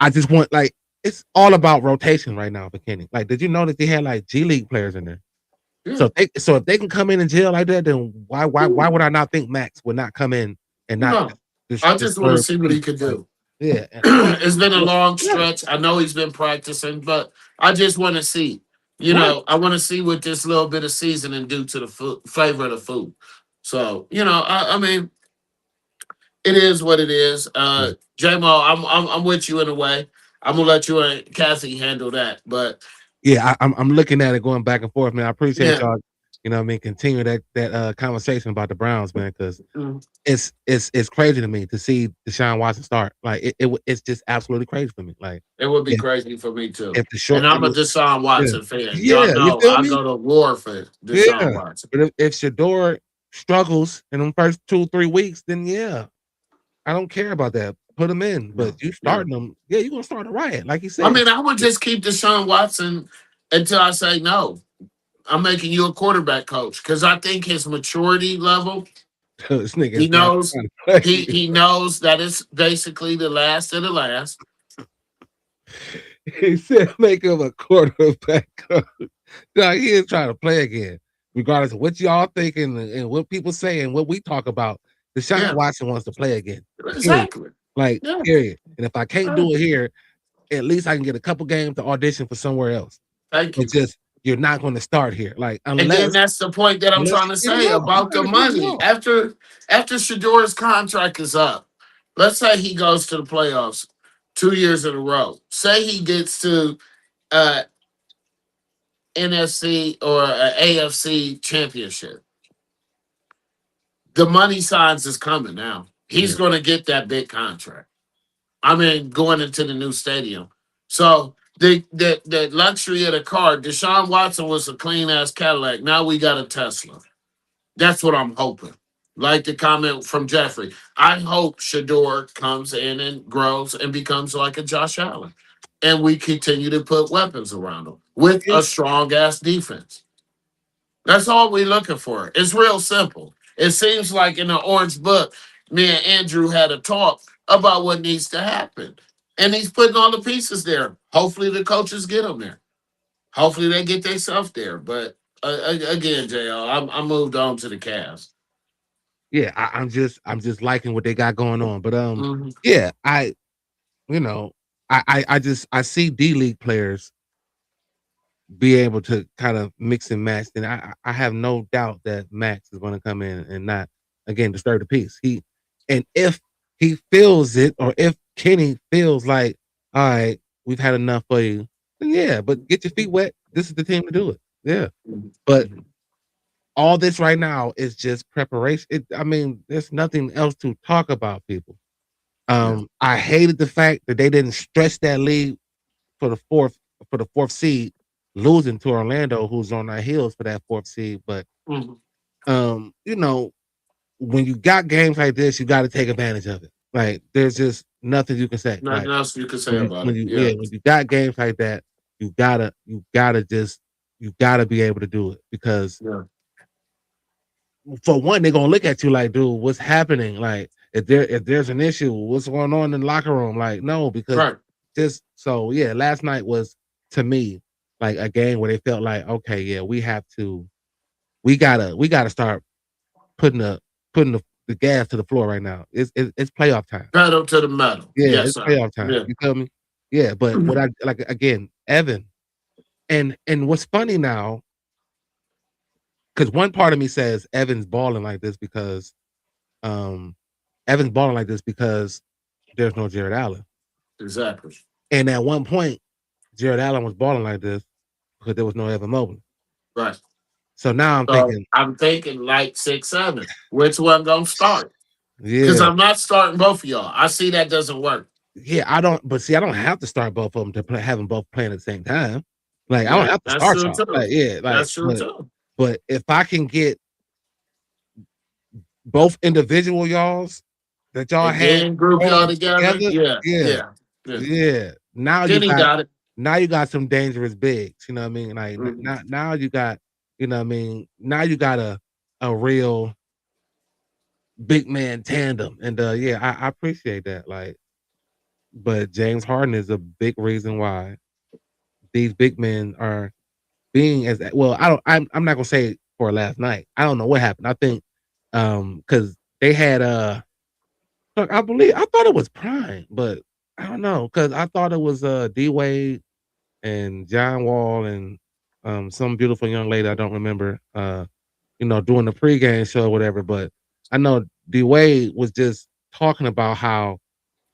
I just want like it's all about rotation right now for Kenny. Like, did you notice they had like G League players in there? Yeah. So if they can come in and jail like that, then why would I not think Max would not come in and not No. I just want to disturb see what peace? he could Like, do. yeah, It's been a well, long yeah, stretch. I know he's been practicing, but I just want to see. right. I want to see what this little bit of seasoning do to the flavor of the food. So, I mean, it is what it is. Yeah. J-Mo, I'm with you in a way. I'm gonna let you and Kathy handle that. But Yeah, I'm looking at it going back and forth, man. I appreciate yeah. y'all, what I mean, continue that conversation about the Browns, man, because Mm. it's crazy to me to see Deshaun Watson start. Like it's just absolutely crazy for me. Like It would be if crazy for me too. if the And short I'm a Deshaun yeah. Watson fan. Y'all Yeah, you know feel I me? go to war for Deshaun Yeah. Watson. But if Shador struggles in the first 2-3 weeks, then yeah, I don't care about that. Put him in. Yeah. But you Yeah. starting him, yeah, you're gonna start a riot, like you I said. mean, I would just keep Deshaun Watson until I say no. I'm making you a quarterback coach because I think his maturity level, This nigga he is not knows trying to play. he knows that it's basically the last of the last. He said make him a quarterback coach. No, he is trying to play again. Regardless of what y'all thinking and what people say and what we talk about, Deshaun Yeah, Watson wants to play again. Period. exactly. Like, Yeah. period. And if I can't Right. do it here, at least I can get a couple games to audition for somewhere else. Thank But you. just you're not going to start here. Like And then unless that's the point that I'm trying you to get him say out. You about the gotta get him money. out. After Shador's contract is up, let's say he goes to the playoffs 2 years in a row. Say he gets to uh NFC or AFC championship. The money signs is coming now. He's Yeah. going to get that big contract. I mean, going into the new stadium. So the luxury of the car, Deshaun Watson was a clean ass Cadillac. Now we got a Tesla. That's what I'm hoping. Like the comment from Jeffrey, I hope Shador comes in and grows and becomes like a Josh Allen, and we continue to put weapons around him with Yeah. a strong ass defense. That's all we're looking for. It's real simple. It seems like in the Orange Book, me and Andrew had a talk about what needs to happen. And he's putting all the pieces there. Hopefully the coaches get them there. Hopefully they get themselves there. But again, JL, I moved on to the Cavs. Yeah, I'm just liking what they got going on. But Mm-hmm. yeah, you know, I see D League players be able to kind of mix and match. And I have no doubt that Max is going to come in and not again disturb the peace. And if he feels it, or if Kenny feels like, all right, we've had enough for you, then yeah, but get your feet wet. This is the team to do it. Yeah. But all this right now is just preparation. I mean, there's nothing else to talk about, people. I hated the fact that they didn't stretch that lead for the fourth seed, losing to Orlando, who's on their heels for that fourth seed. But you know, when you got games like this, you got to take advantage of it. Like there's just nothing you can say. Nothing Like else you can say about when it. when you got games like that, you gotta be able to do it because Yeah. for one, they're gonna look at you like, dude, what's happening? Like if there's an issue, what's going on in the locker room? Like, no, because Right. just so yeah, last night was to me like a game where they felt like, okay, yeah, we gotta start putting the gas to the floor right now. It's playoff time. Pedal to the metal. Yeah, Yes, it's sir. playoff time. Yeah. You feel me? Yeah, but what I like again, Evan, and what's funny now, because one part of me says Evan's balling like this because um Evan's balling like this because there's no Jared Allen. Exactly. And at one point, Jared Allen was balling like this because there was no Evan Mobley. Right. So now I'm So thinking, I'm thinking like 6-7. Which one gonna start? Because yeah, I'm not starting both of y'all. I see that doesn't work. yeah, I don't, but see, I don't have to start both of them to have them both playing at the same time. Like, I Yeah, don't have to that's start true y'all. too. Like, yeah, like, That's true too. but if I can get both individual y'alls that y'all And had then group y'all going together. Yeah, yeah, yeah, yeah. yeah. Kenny got it. Now you got some dangerous bigs. You know what I mean? Like Mhm. now you got, you know what I mean? Now you got a real big man tandem. And yeah, I appreciate that. Like, but James Harden is a big reason why these big men are being as well. I'm not gonna say for last night. I don't know what happened. I think because they had look, I thought it was Prime, but I don't know because I thought it was D Wade and John Wall and some beautiful young lady I don't remember doing the pregame show or whatever. But I know D Wade was just talking about how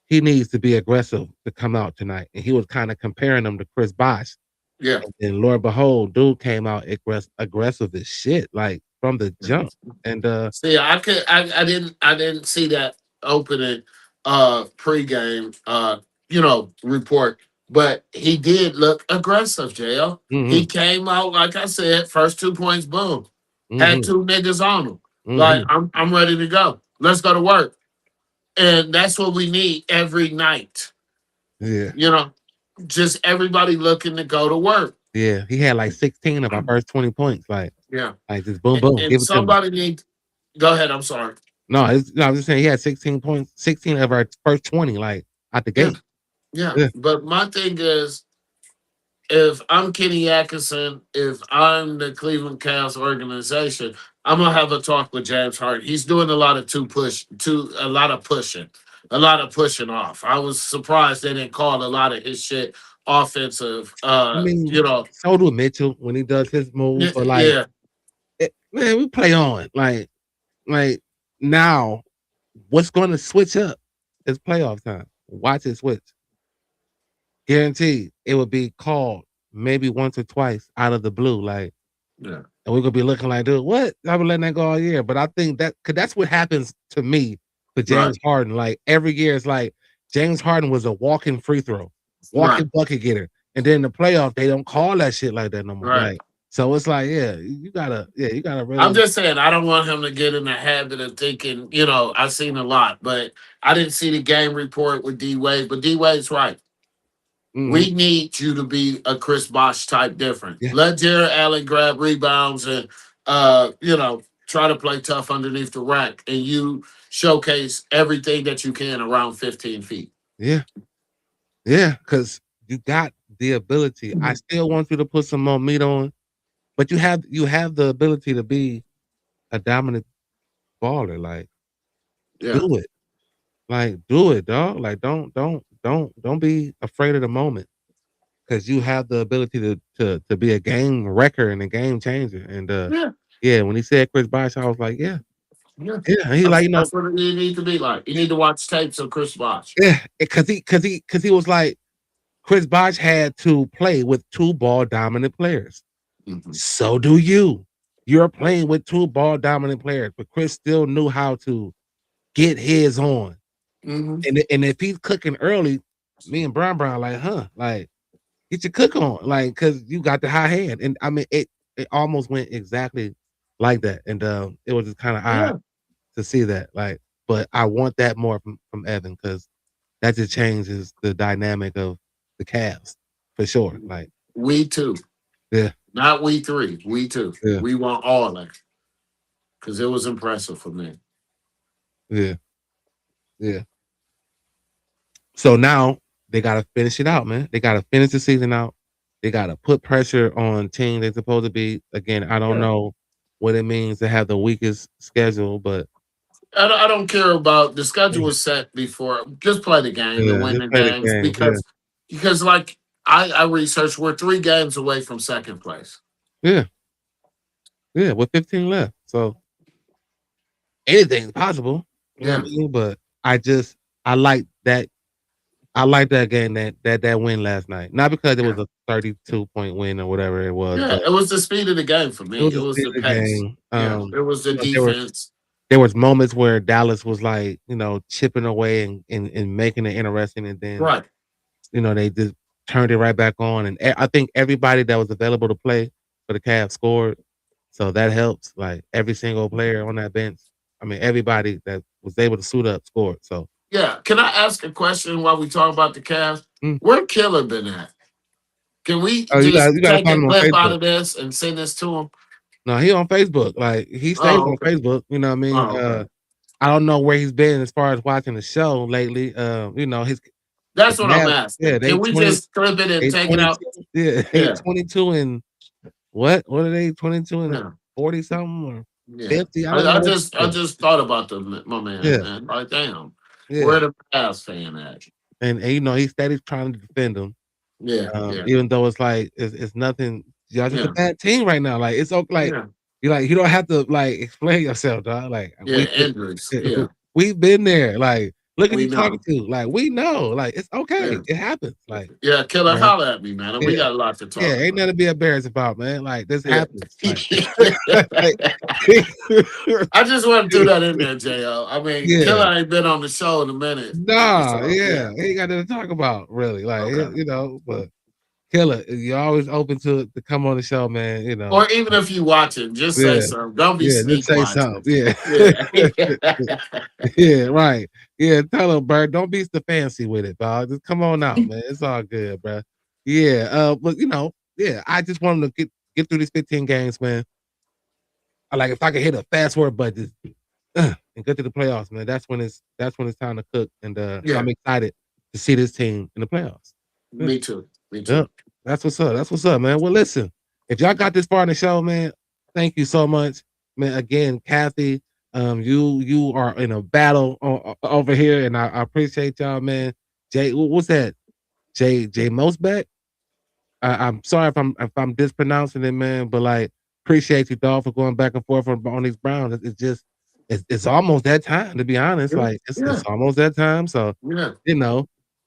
he needs to be aggressive to come out tonight, and he was kind of comparing them to Chris Bosh. Yeah. And Lord behold, dude came out aggressive as shit, like from the jump. And See, I didn't see that opening pregame report, but he did look aggressive, JL. He mhm, came out, like I said, first 2 points, boom. Had mhm, 2 niggas on him. Like, mhm, I'm ready to go. Let's go to work. And that's what we need every night. yeah, You know, just everybody looking to go to work. yeah. He had like 16 of our first 20 points, Yeah. like just boom, And, boom, and give it to me. somebody need go ahead, I'm sorry. No, I'm just saying he had 16 points, 16 of our first 20, like out the Yeah, gate. yeah. Yeah, But my thing is, if I'm Kenny Atkinson, if I'm the Cleveland Cavs organization, I'm gonna have a talk with James Harden. He's doing a lot of a lot of pushing off. I was surprised they didn't call a lot of his shit offensive. I mean, so do Mitchell when he does his moves, but like, Yeah, man, we play on. Like now, what's going to switch up? It's playoff time. Watch it switch. Guaranteed, it would be called maybe once or twice out of the blue. Like, yeah, and we're gonna be looking like, dude, what? I've been letting that go all year. But I think cause that's what happens to me for right, James Harden. Like every year, it's like James Harden was a walking free throw, right, walking bucket getter. And then in the playoff, they don't call that shit like that no more. right. Like, so it's like, you gotta I'm really just saying, I don't want him to get in the habit of thinking, I've seen a lot, but I didn't see the game report with D Wade, but D Wade's right. mhm, We need you to be a Chris Bosh type different. yeah, Let Jared Allen grab rebounds and try to play tough underneath the rack, and you showcase everything that you can around 15 feet. yeah, yeah, because you got the ability. I still want you to put some more meat on, but you have the ability to be a dominant baller. Like, Yeah. do it. Like, do it, dog. Like, don't be afraid of the moment because you have the ability to be a game wrecker and a game changer. And Yeah. yeah, when he said Chris Bosh, I was like, yeah, Yeah. yeah. And he like, That's what you need to be like. You need to watch tapes of Chris Bosh. yeah, because he was like, Chris Bosh had to play with two ball dominant players. Mhm. So do you. You're playing with two ball dominant players, but Chris still knew how to get his on. Mhm. And if he's cooking early, me and Brown like, like get your cook on, like, cause you got the high hand. And I mean it almost went exactly like that. And it was just kind of odd Yeah. to see that. Like, but I want that more from Evan because that just changes the dynamic of the Cavs for sure. Like, We too. yeah, Not we three. We too. yeah, We want all that. Because it was impressive for me. yeah, yeah. So now they gotta finish it out, man. They gotta finish the season out. They gotta put pressure on teams they're supposed to be. Again, I don't Yeah. know what it means to have the weakest schedule, but I don't care about the schedule was set before. Just play the game and yeah, win just the play the games game. Yeah, because like I researched, we're 3 games away from second place. yeah, Yeah, with 15 left. So anything's possible. You know Yeah. what I mean? But I like that. I like that game that win last night. Not because it was Yeah. a 32-point win or whatever it was, Yeah. but It was the speed of the game for it me. was It a was speed the of the pace. game. Yeah. It was the You know, defense. there was moments where Dallas was like, chipping away and making it interesting, and then Right. they just turned it right back on. And I think everybody that was available to play for the Cavs scored, so that helps. Like every single player on that bench, I mean, everybody that was able to suit up scored. So, Yeah. Can I ask a question while we talk about the Cavs? mm. Where Killer been at? Can we Oh, just you got to take find a him on clip out Facebook. of this and send this to him? No, he on Facebook. Like he stays Oh, on okay. Facebook. You know what I mean? Oh, okay. I don't know where he's been as far as watching the show lately. The That's what I'm Cavs, yeah, asking. Can we just clip it and take it out? 822. Yeah, Yeah. 822 and what? What are they? 22 and Yeah. 40 something or Yeah. 50? I I, don't know I what. just I Yeah, just thought about my man, yeah, man. Like, damn. yeah. Where the Cavs fan at? And he's steady trying to defend them. Yeah. Yeah. Even though it's like it's nothing. Y'all just a Yeah. bad team right now. Like it's okay. Like Yeah. you don't have to like explain yourself, dog. Like Yeah. Injuries. Yeah. we've been there. Like look at We you talking know. to. Like we know. Like it's okay. Yeah. It happens. Like Yeah. Killer, man, holler at me, man. And we yeah, got a lot to yeah. talk Ain't about. nothing to be embarrassed about, man. Like this Yeah. happens. Like, I just want to do that in there, Jo. I mean, yeah. Killer ain't been on the show in a minute. Nah, So yeah. yeah. Ain't got nothing to talk about, really. Like Okay. but Killer, you're always open to come on the show, man. Or even if you watch it, just say Yeah, something. Don't be yeah, just sneak say something. watching. Yeah. Yeah. Yeah, right. Yeah, tell him, Bird, don't be so fancy with it, dog. Just come on out, man. It's all good, bro. Yeah, but yeah, I just wanted to get through these 15 games, man. I like if I could hit a fast forward button and get to the playoffs, man. That's when it's time to cook, and so Yeah. I'm excited to see this team in the playoffs. Me too. Me Yeah, too. that's what's up. That's what's up, man. Well, listen, if y'all got this far in the show, man, thank you so much, man. Again, Kathy, you are in a battle over here, and I appreciate y'all, man. Jay, what's that? Jay Mosbeck. I'm sorry if I'm mispronouncing it, man, but like appreciate you, dog, for going back and forth on these Browns. It's almost that time, to be honest. Like Yeah. it's almost that time. So Yeah. we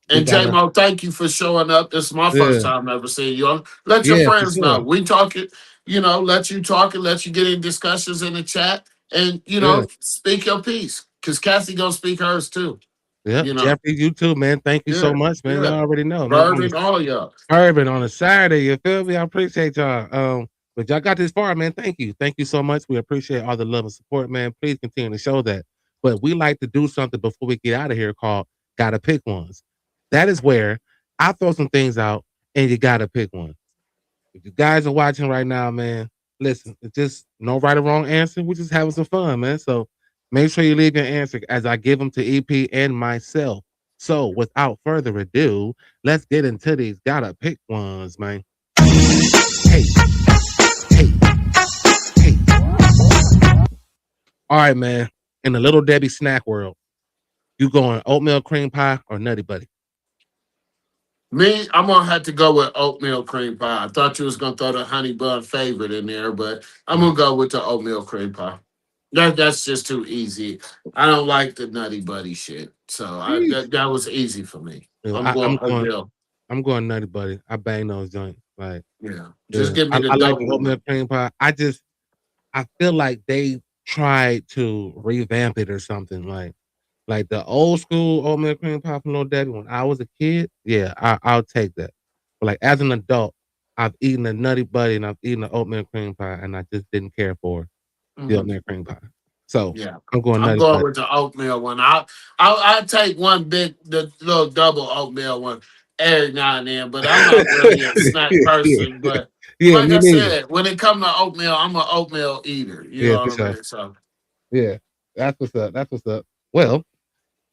And J gotta, Mo, thank you for showing up. This is my first yeah, time ever seeing you. Let your yeah, for friends know. sure. We talk it, let you talk and let you get in discussions in the chat and Yeah. speak your piece. Cause Cassie gonna speak hers too. Yep, You know. Jeffrey, you too, man. Thank you so Yeah, much, man. Y'all yeah. already know, man. Bourbon, all of y'all. Urban on a Saturday, you feel me? I appreciate y'all. But y'all got this far, man. Thank you. Thank you so much. We appreciate all the love and support, man. Please continue to show that. But we like to do something before we get out of here called Gotta Pick Ones. That is where I throw some things out and you gotta pick one. If you guys are watching right now, man, listen, it's just no right or wrong answer. We're just having some fun, man. So make sure you leave your answer as I give them to EP and myself. So without further ado, let's get into these gotta pick ones, man. Hey, hey, hey. All right, man. In the Little Debbie snack world, you going oatmeal cream pie or Nutty Buddy? Me, I'm gonna have to go with oatmeal cream pie. I thought you was gonna throw the honey bun favorite in there, but I'm gonna go with the oatmeal cream pie. That's just too easy. I don't like the nutty buddy shit. So that was easy for me. I'm going oatmeal. I'm going Nutty Buddy. I bang those joints. Like, Yeah. Just give me I the like the double oatmeal one. cream pie. I feel like they tried to revamp it or something. Like the old school oatmeal cream pie from Little Debbie when I was a kid. Yeah, I'll take that. But like as an adult, I've eaten a Nutty Buddy and I've eaten an oatmeal cream pie, and I just didn't care for the Mhm. oatmeal cream pie. So Yeah. I'm going I'm Nutty going Buddy. with the oatmeal one. I'll take the little double oatmeal one every now and then, but I'm not really a snack person. But Yeah, like me I neither. said, when it comes to oatmeal, I'm an oatmeal eater. You Yeah, know for what I sure. mean? So Yeah, that's what's up. That's what's up. Well,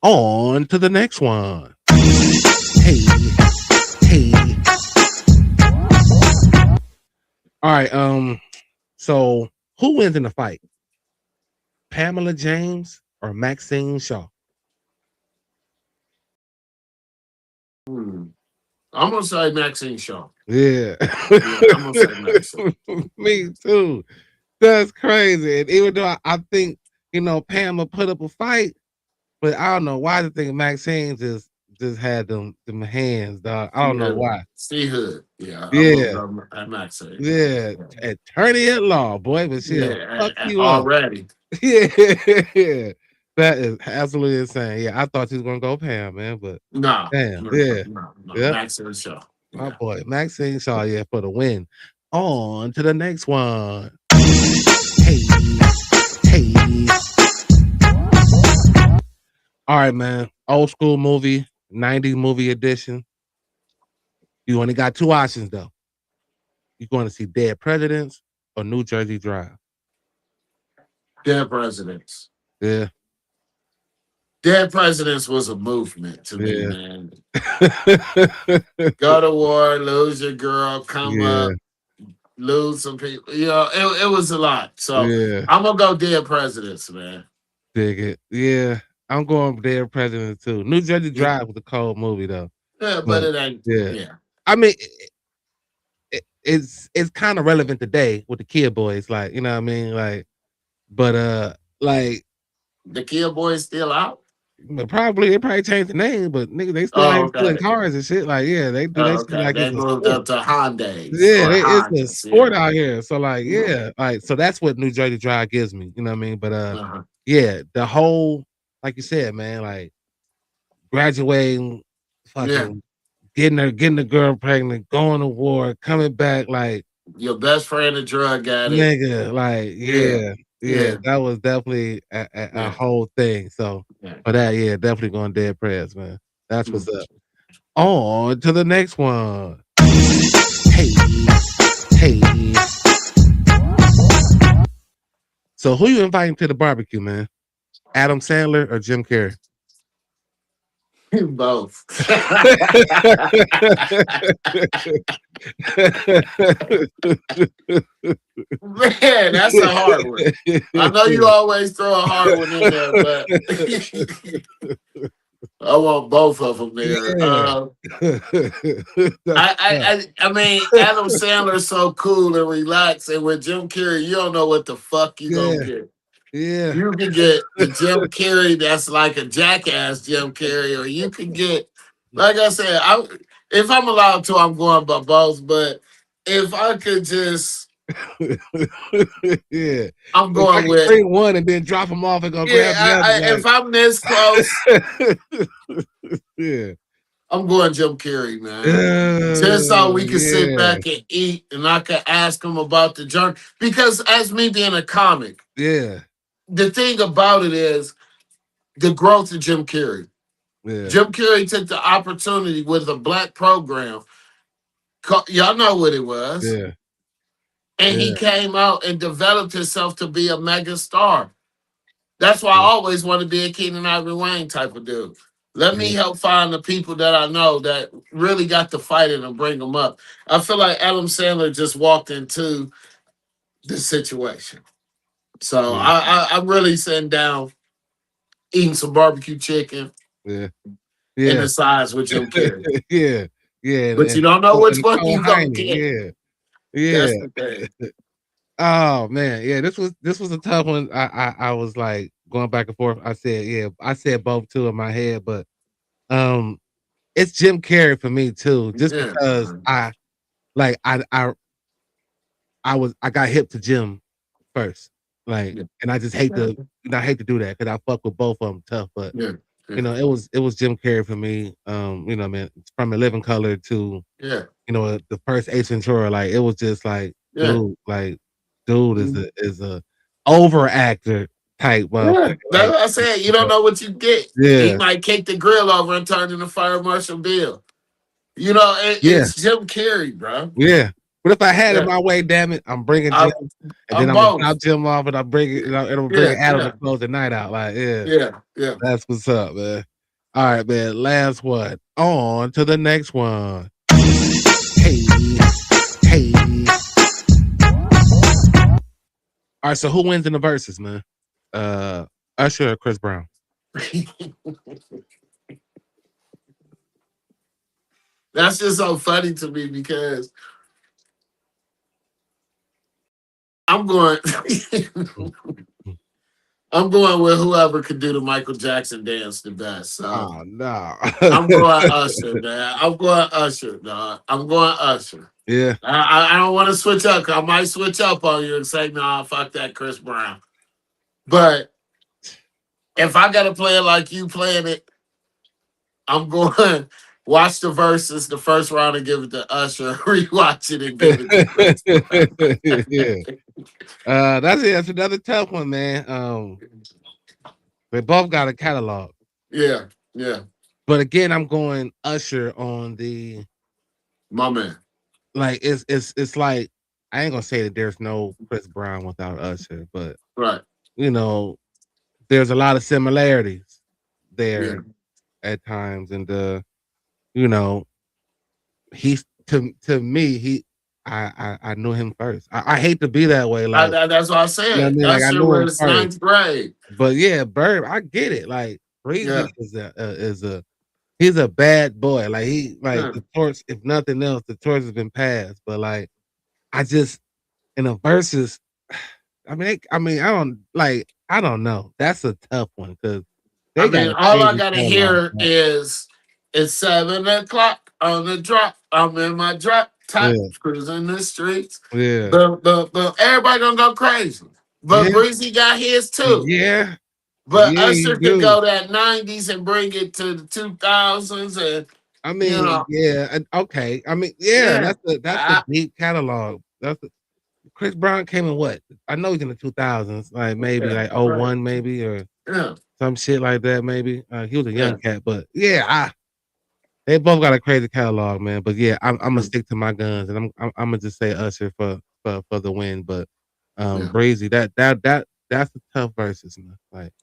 on to the next one. Hey, hey. All right. So who wins in the fight? Pamela James or Maxine Shaw? I'm gonna say Maxine Shaw. Yeah. Yeah, I'm gonna say Maxine. Me too. That's crazy. And even though I think, Pam will put up a fight, but I don't know why the thing Maxine just had them hands, dog. I don't know why. C Hood. Yeah, I wrote Yeah, down at Max. yeah. Attorney at law, boy, but she'll Yeah, fuck you up. already. Yeah. That is absolutely insane. Yeah, I thought she was gonna go Pam, man, but No, damn, no, yeah. no, no. Yep. Max and Shaw. My Yeah. boy, Maxine Shaw, yeah, for the win. On to the next one. Hey, hey. All right, man. Old school movie, 90s movie edition. You only got two options though. You going to see Dead Presidents or New Jersey Drive? Dead Presidents. Yeah, Dead Presidents was a movement to me, yeah, man. Go to war, lose your girl, come yeah, up, lose some people. It was a lot. So yeah. I'm gonna go Dead Presidents, man. Dig it. Yeah, I'm going Dead Presidents too. New Jersey Yeah, Drive was a cold movie though, but but it ain't. yeah, Yeah, I mean, it's kind of relevant today with the Kid Boys, like you know what I mean, like, but like the Kill Boy is still out. probably they probably changed the name, but nigga, they still Oh, ain't stealing okay. cars and shit. Like, yeah, they do Oh, that shit okay. like They it's a moved sport. up to Hyundai's Yeah, or it's a Hondas. sport Yeah. out here. So like, Yeah. yeah, like so that's what New Jersey Drive gives me. You know what I mean? But Uh-huh. yeah, the whole like you said, man, like graduating, Yeah. fucking getting the girl pregnant, going to war, coming back, like Your best friend, a drug addict. nigga, like Yeah. yeah, Yeah. that was definitely a Yeah. whole thing. So Yeah. for that, yeah, definitely going Dead Prez, man. That's what's Mm. up. On to the next one. Hey, hey. So who you inviting to the barbecue, man? Adam Sandler or Jim Carrey? Both. Man, that's a hard one. I know you always throw a hard one in there, but I want both of them there. Yeah. I mean, Adam Sandler's so cool and relaxed, and with Jim Carrey, you don't know what the fuck you gonna Yeah. get. Yeah. You can get the Jim Carrey that's like a jackass Jim Carrey, or you can get, like I said, if I'm allowed to, I'm going by both. But if I could just, Yeah. I'm If I going can with, bring one and then drop them off and go grab the other, if I'm this close, yeah. I'm going Jim Carrey, man. Just so we can sit Yeah. back and eat, and I can ask him about the journey. Because as me being a comic, Yeah. the thing about it is the growth of Jim Carrey. Yeah. Jim Carrey took the opportunity with a black program. Y'all know what it was. Yeah. And he Yeah. came out and developed himself to be a mega star. That's why I Yeah. always want to be a Keenan Ivory Wayne type of dude. Let me help find the people that I know that really got to fight it and bring them up. I feel like Adam Sandler just walked into this situation. So Yeah. I'm really sitting down, eating some barbecue chicken Yeah. in Yeah. the sides with Jim Carrey. Yeah. Yeah. But you don't know which And one Cole you gonna Heine. get. Yeah. Yeah. That's the thing. Oh man, yeah, this was a tough one. I was like going back and forth. I said both two in my head, but um it's Jim Carrey for me too, just Yeah. because like I got hip to Jim first. Like, Yeah. and I just hate to I hate to do that because I fuck with both of them tough, but Yeah. it was Jim Carrey for me. Man, from A Living Color to Yeah. the first Ace Ventura, like it was just like, Yeah. dude is a over actor type Yeah. motherfucker. That's Like, what I said. You don't know what you get. He yeah, might kick the grill over and turn into Fire Marshal Bill. You know, yeah, it's Jim Carrey, bro. yeah. But if I had it Yeah. my way, damn it, I'm bringing I'm, Jim, and then I'm I'm gonna both. drop Jim off, and I'm bringing, and I'm Yeah. bringing Adam to Yeah. close the night out. Like, yeah, Yeah. Yeah. that's what's up, man. All right, man. Last one. On to the next one. Hey, hey. All right, so who wins in the verses, man? Usher or Chris Brown? That's just so funny to me because I'm going. I'm going with whoever could do the Michael Jackson dance the best. So Oh no. I'm going Usher, man. I'm going Usher, dog. I'm going Usher. Yeah. I don't want to switch up. 'Cause I might switch up on you and say, nah, fuck that Chris Brown. But if I got to play it like you playing it, I'm going watch the verses, the first round, and give it to Usher. Rewatch it and give it to Chris Brown. Yeah. That's another tough one, man. They both got a catalog. Yeah. But again, I'm going Usher on the My man. like it's like I ain't gonna say that there's no Chris Brown without Usher, but Right. you know, there's a lot of similarities there Yeah. at times, and you know, he's to me, I knew him first. I hate to be that way, like That's what I said. you know what I mean? Like I Usher knew him was first. ninth grade. But yeah, Bird, I get it. Like Breezy is he's a bad boy. Like the torch, if nothing else, the torch has been passed. But like I just in a versus, I don't know. That's a tough one because All I gotta hear is it's 7 o'clock on the drop. I'm in my drop top, cruising the streets. Yeah. The everybody gonna go crazy. But Breezy got his too. Yeah. But Usher could go that 90s and bring it to the 2000s, and okay. That's a deep catalog. Chris Brown came in what? I know he's in the 2000s, like maybe like 01 maybe or some shit like that maybe. He was a young cat, but they both got a crazy catalog, man. But yeah, I'm gonna stick to my guns, and I'm gonna just say Usher for the win. But Breezy, that's a tough versus, man. Like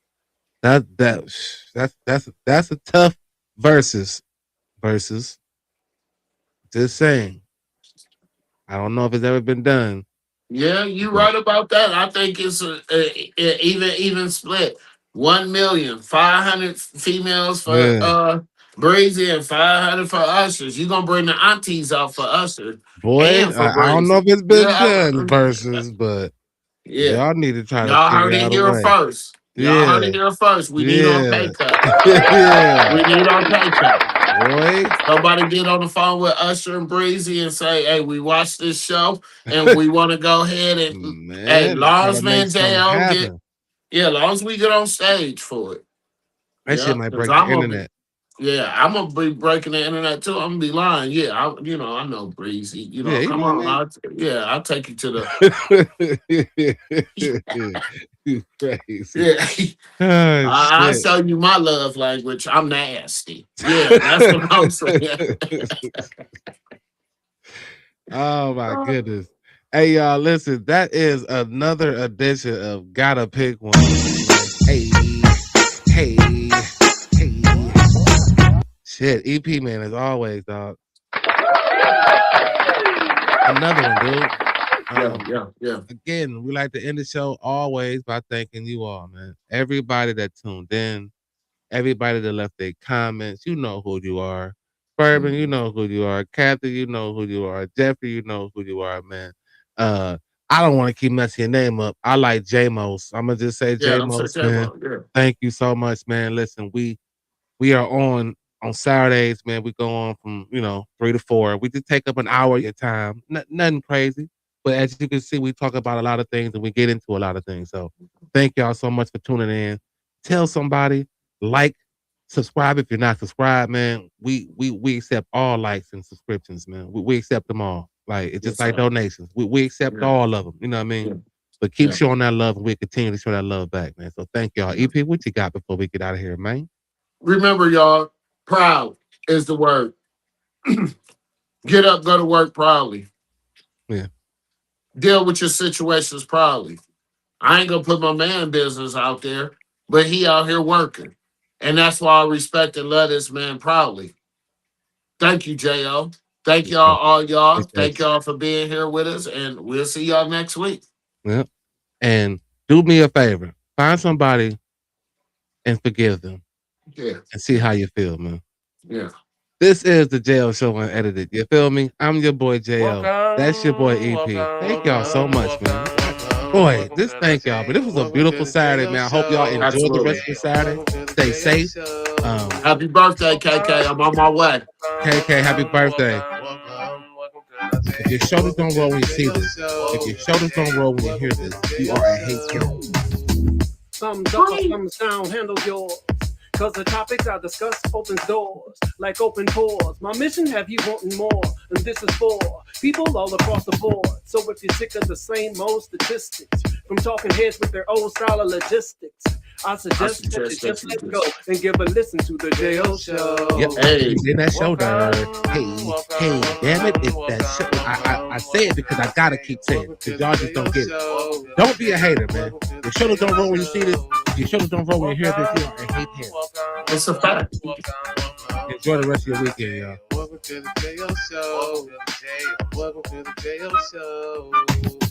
that's a tough versus. Just saying. I don't know if it's ever been done. Yeah, you right about that. I think it's a even split. 1,500,000 females for Breezy and 500 for Ushers. You gonna bring the aunties out for Usher? Boy, I don't know if it's been done versus, but y'all need to try y'all to heard it here first. Y'all heard it here first. We need our pay cut. We need our pay cut. Boy. Somebody get on the phone with Usher and Breezy and say, hey, we watched this show and we want to go ahead and long as Van Dale long as we get on stage for it. That shit might break the internet. I'm gonna be breaking the internet too. I'm gonna be lying. Yeah, I know Breezy. Come on. I'll take you to the you crazy. I'll show you my love language. I'm nasty. Yeah, that's what I'm saying. Oh my goodness. Hey y'all, listen, that is another edition of Gotta Pick One. Hey. Shit, EP man, as always, dog. Another one, dude. Yeah. Again, we like to end the show always by thanking you all, man. Everybody that tuned in, everybody that left their comments, you know who you are. Bourbon, you know who you are. Kathy, you know who you are. Jeffrey, you know who you are, man. I don't want to keep messing your name up. I like J-Mos. I'm gonna just say J-Mos, man. Thank you so much, man. Listen, we are on Saturdays, man. We go on from 3 to 4. We just take up an hour of your time. Nothing crazy, but as you can see, we talk about a lot of things and we get into a lot of things. So thank y'all so much for tuning in. Tell somebody, like, subscribe if you're not subscribed, man. We accept all likes and subscriptions, man. We accept them all. Like it's just like donations. We accept all of them. You know what I mean? Yeah. But keep showing that love, and we continue to show that love back, man. So thank y'all. EP, what you got before we get out of here, man? Remember, y'all, proud is the word. Get up, go to work proudly. Yeah. Deal with your situations proudly. I ain't gonna put my man business out there, but he out here working. And that's why I respect and love this man proudly. Thank you, J.O. Thank y'all, all y'all. Thank y'all for being here with us, and we'll see y'all next week. Yep. And do me a favor. Find somebody and forgive them. Yeah. And see how you feel, man. Yeah. This is the J.O. Show Unedited. You feel me? I'm your boy J.O. That's your boy EP. Thank y'all so much, man. Boy, this thank y'all. But this was a beautiful Saturday, man. I hope y'all enjoy the rest of the Saturday. Stay safe. Happy birthday, KK. I'm on my way. KK, happy birthday. If your shoulders don't roll when you see this, if your shoulders don't roll when you hear this, you are a hate killer. Thumbs up or thumbs down, handle yours. Cause the topics I discuss opens doors like open pores. My mission have you wanting more, and this is for people all across the board. So if you're sick of the same old statistics from talking heads with their old style of logistics, I suggest that you just let go and give a listen to the J.O. Show. Yep, hey, in that show, hey, damn it, it's that show. I say it because I gotta keep saying it, because y'all just don't get it. Don't be a hater, man. Your shoulders don't roll when you see this. Your shoulders don't roll when you hear this. You are a hate head. It's a fact. Enjoy the rest of your weekend, y'all. Welcome to the J.O. Show. Welcome to the J.O. Show.